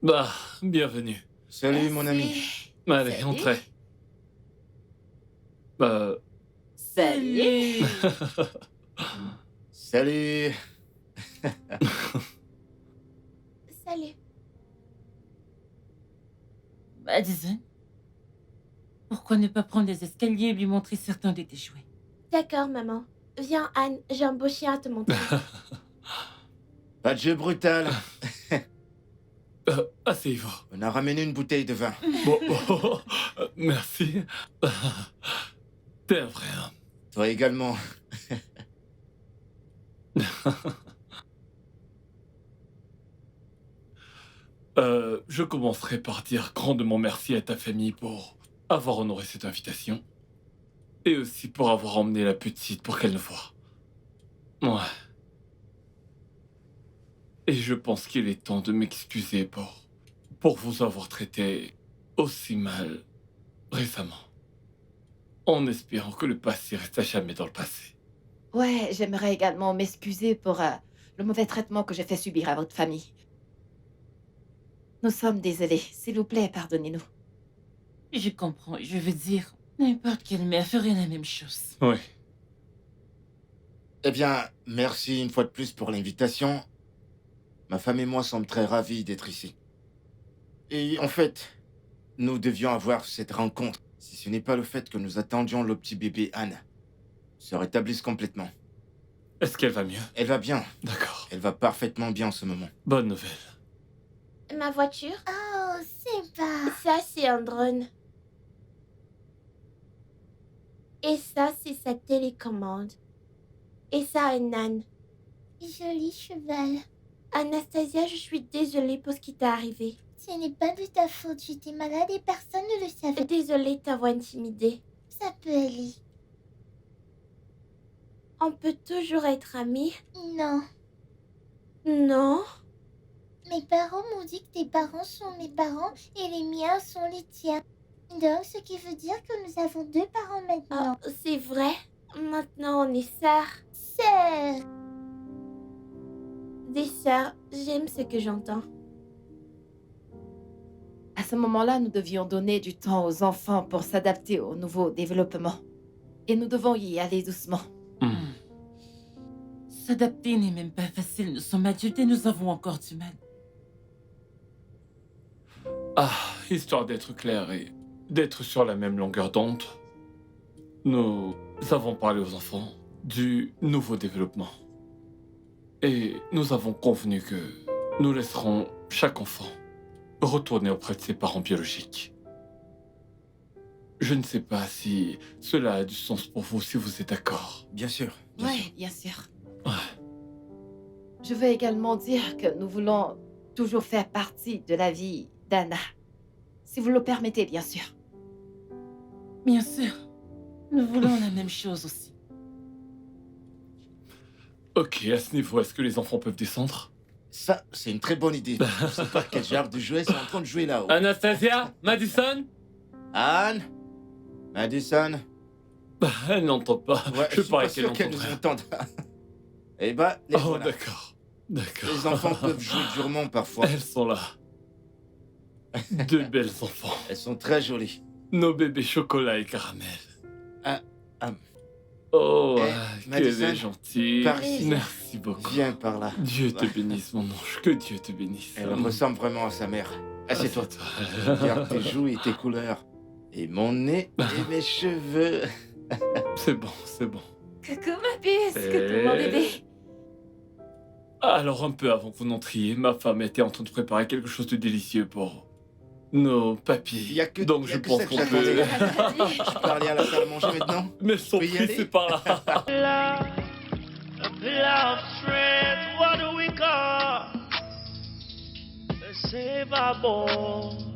Bah, bienvenue. Salut, mon ami. Allez, Salut. entrez. Salut. Salut. Salut. Madison, pourquoi ne pas prendre les escaliers et lui montrer certains de tes jouets? D'accord, maman. Viens, Anne, j'ai un beau chien à te montrer. Pas de jeu brutal. Asseyez-vous. On a ramené une bouteille de vin. Bon, merci. T'es un vrai homme. Toi également. Je commencerai par dire grandement merci à ta famille pour avoir honoré cette invitation. Et aussi pour avoir emmené la petite pour qu'elle le voie. Ouais. Et je pense qu'il est temps de m'excuser pour vous avoir traité aussi mal récemment. En espérant que le passé reste à jamais dans le passé. Ouais, j'aimerais également m'excuser pour le mauvais traitement que j'ai fait subir à votre famille. Nous sommes désolés. S'il vous plaît, pardonnez-nous. Je comprends, je veux dire, n'importe quelle mère ferait la même chose. Oui. Eh bien, merci une fois de plus pour l'invitation. Ma femme et moi sommes très ravis d'être ici. Et en fait, nous devions avoir cette rencontre. si ce n'est pas le fait que nous attendions le petit bébé Anne, se rétablisse complètement. Est-ce qu'elle va mieux? Elle va bien. D'accord. Elle va parfaitement bien en ce moment. Bonne nouvelle. Ma voiture? Oh, c'est pas... Ça, c'est un drone. Et ça, c'est sa télécommande. Et ça, un âne. Joli cheval. Anastasia, je suis désolée pour ce qui t'est arrivé. Ce n'est pas de ta faute, j'étais malade et personne ne le savait. Désolée de t'avoir intimidée. Ça peut aller. On peut toujours être amis. Non. Non. Mes parents m'ont dit que tes parents sont mes parents et les miens sont les tiens. Donc, ce qui veut dire que nous avons 2 parents maintenant. Oh, c'est vrai. Maintenant, on est sœurs. Sœurs. Des sœurs, j'aime ce que j'entends. À ce moment-là, nous devions donner du temps aux enfants pour s'adapter au nouveau développement. Et nous devons y aller doucement. S'adapter n'est même pas facile. Nous sommes adultes et nous avons encore du mal. Ah, histoire d'être clair et d'être sur la même longueur d'onde, nous avons parlé aux enfants du nouveau développement. Et nous avons convenu que nous laisserons chaque enfant retourner auprès de ses parents biologiques. Je ne sais pas si cela a du sens pour vous, si vous êtes d'accord. Bien sûr. Oui, bien sûr. Ouais. Je veux également dire que nous voulons toujours faire partie de la vie d'Anna. Si vous le permettez, bien sûr. Bien sûr. Nous voulons la même chose aussi. Ok, à ce niveau, est-ce que les enfants peuvent descendre? Ça, c'est une très bonne idée. Je sais pas quel genre de jouets sont en train de jouer là-haut. Anastasia? Madison? Anne? Madison? Elle n'entend pas. Ouais, je suis parie pas qu'elle sûr qu'elle nous entendrait. entende. Eh ben, les Oh, voilà. d'accord. D'accord. Les enfants peuvent jouer durement parfois. Elles sont là. 2 belles enfants. Elles sont très jolies. Nos bébés chocolat et caramel. Ah, Oh, Eh, qu'elle Madison, est gentille. par ici. Merci beaucoup. Viens par là. Dieu te bénisse, mon ange. Que Dieu te bénisse. Elle ressemble vraiment à sa mère. Assieds-toi. Regarde tes joues et tes couleurs. Et mon nez et mes cheveux. C'est bon, c'est bon. Coucou ma puce, coucou mon bébé. Alors, un peu avant que vous n'entriez, ma femme était en train de préparer quelque chose de délicieux pour nos papilles. Il y a que, Donc, il y je a que pense ça que qu'on j'attendais. peut... Je peux aller à la salle à manger maintenant? Mais son peut y prix, aller c'est par là. A pillar of strength, what do we call? A save our boy.